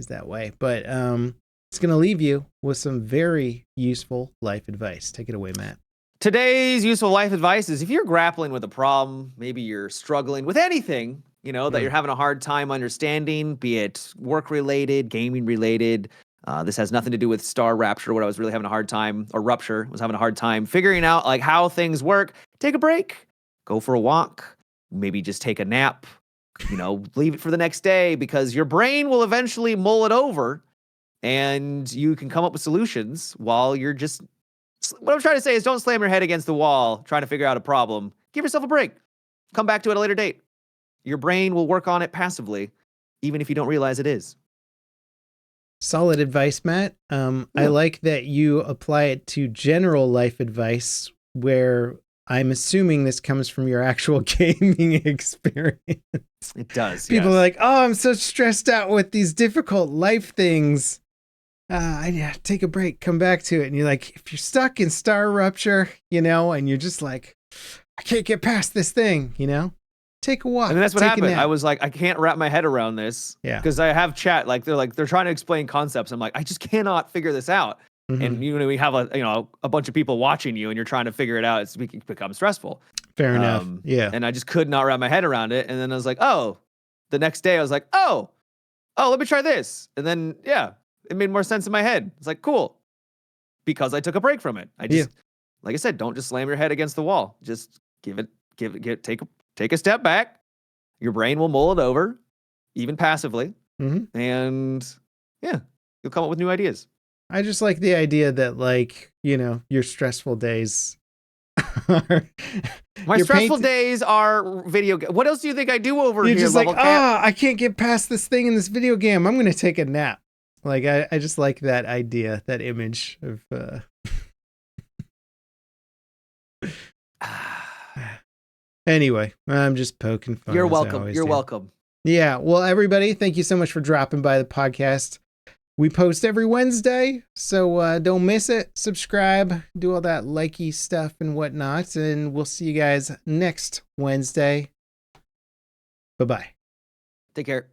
that way. But he's going to leave you with some very useful life advice. Take it away, Matt. Today's useful life advice is if you're grappling with a problem, maybe you're struggling with anything, that you're having a hard time understanding, be it work-related, gaming-related. This has nothing to do with Rupture, what I was really having a hard time, or Rupture, was having a hard time figuring out like how things work. Take a break, go for a walk, maybe just take a nap, leave it for the next day, because your brain will eventually mull it over and you can come up with solutions while you're just, what I'm trying to say is don't slam your head against the wall trying to figure out a problem. Give yourself a break. Come back to it at a later date. Your brain will work on it passively, even if you don't realize it is. Solid advice, Matt. I like that you apply it to general life advice, where I'm assuming this comes from your actual gaming experience. It does. People are like, oh, I'm so stressed out with these difficult life things. I take a break, come back to it. And you're like, if you're stuck in Rupture, and you're just like, I can't get past this thing, take a walk. And that's what happened. I was like, I can't wrap my head around this. Yeah. Because I have chat, they're trying to explain concepts. I'm like, I just cannot figure this out. Mm-hmm. And we have a bunch of people watching you, and you're trying to figure it out. It becomes stressful. Fair enough. Yeah. And I just could not wrap my head around it. And then I was like, the next day I was like, let me try this. And then it made more sense in my head. It's like, cool, because I took a break from it. I just, like I said, don't just slam your head against the wall. Just take a step back. Your brain will mull it over, even passively, and you'll come up with new ideas. I just like the idea that, your stressful days My stressful days are video game. What else do you think I do over here? You're just like, I can't get past this thing in this video game. I'm going to take a nap. Like, I just like that idea, that image of... Anyway, I'm just poking fun. You're welcome. You're welcome. Yeah. Well, everybody, thank you so much for dropping by the podcast. We post every Wednesday, so don't miss it. Subscribe, do all that likey stuff and whatnot, and we'll see you guys next Wednesday. Bye-bye. Take care.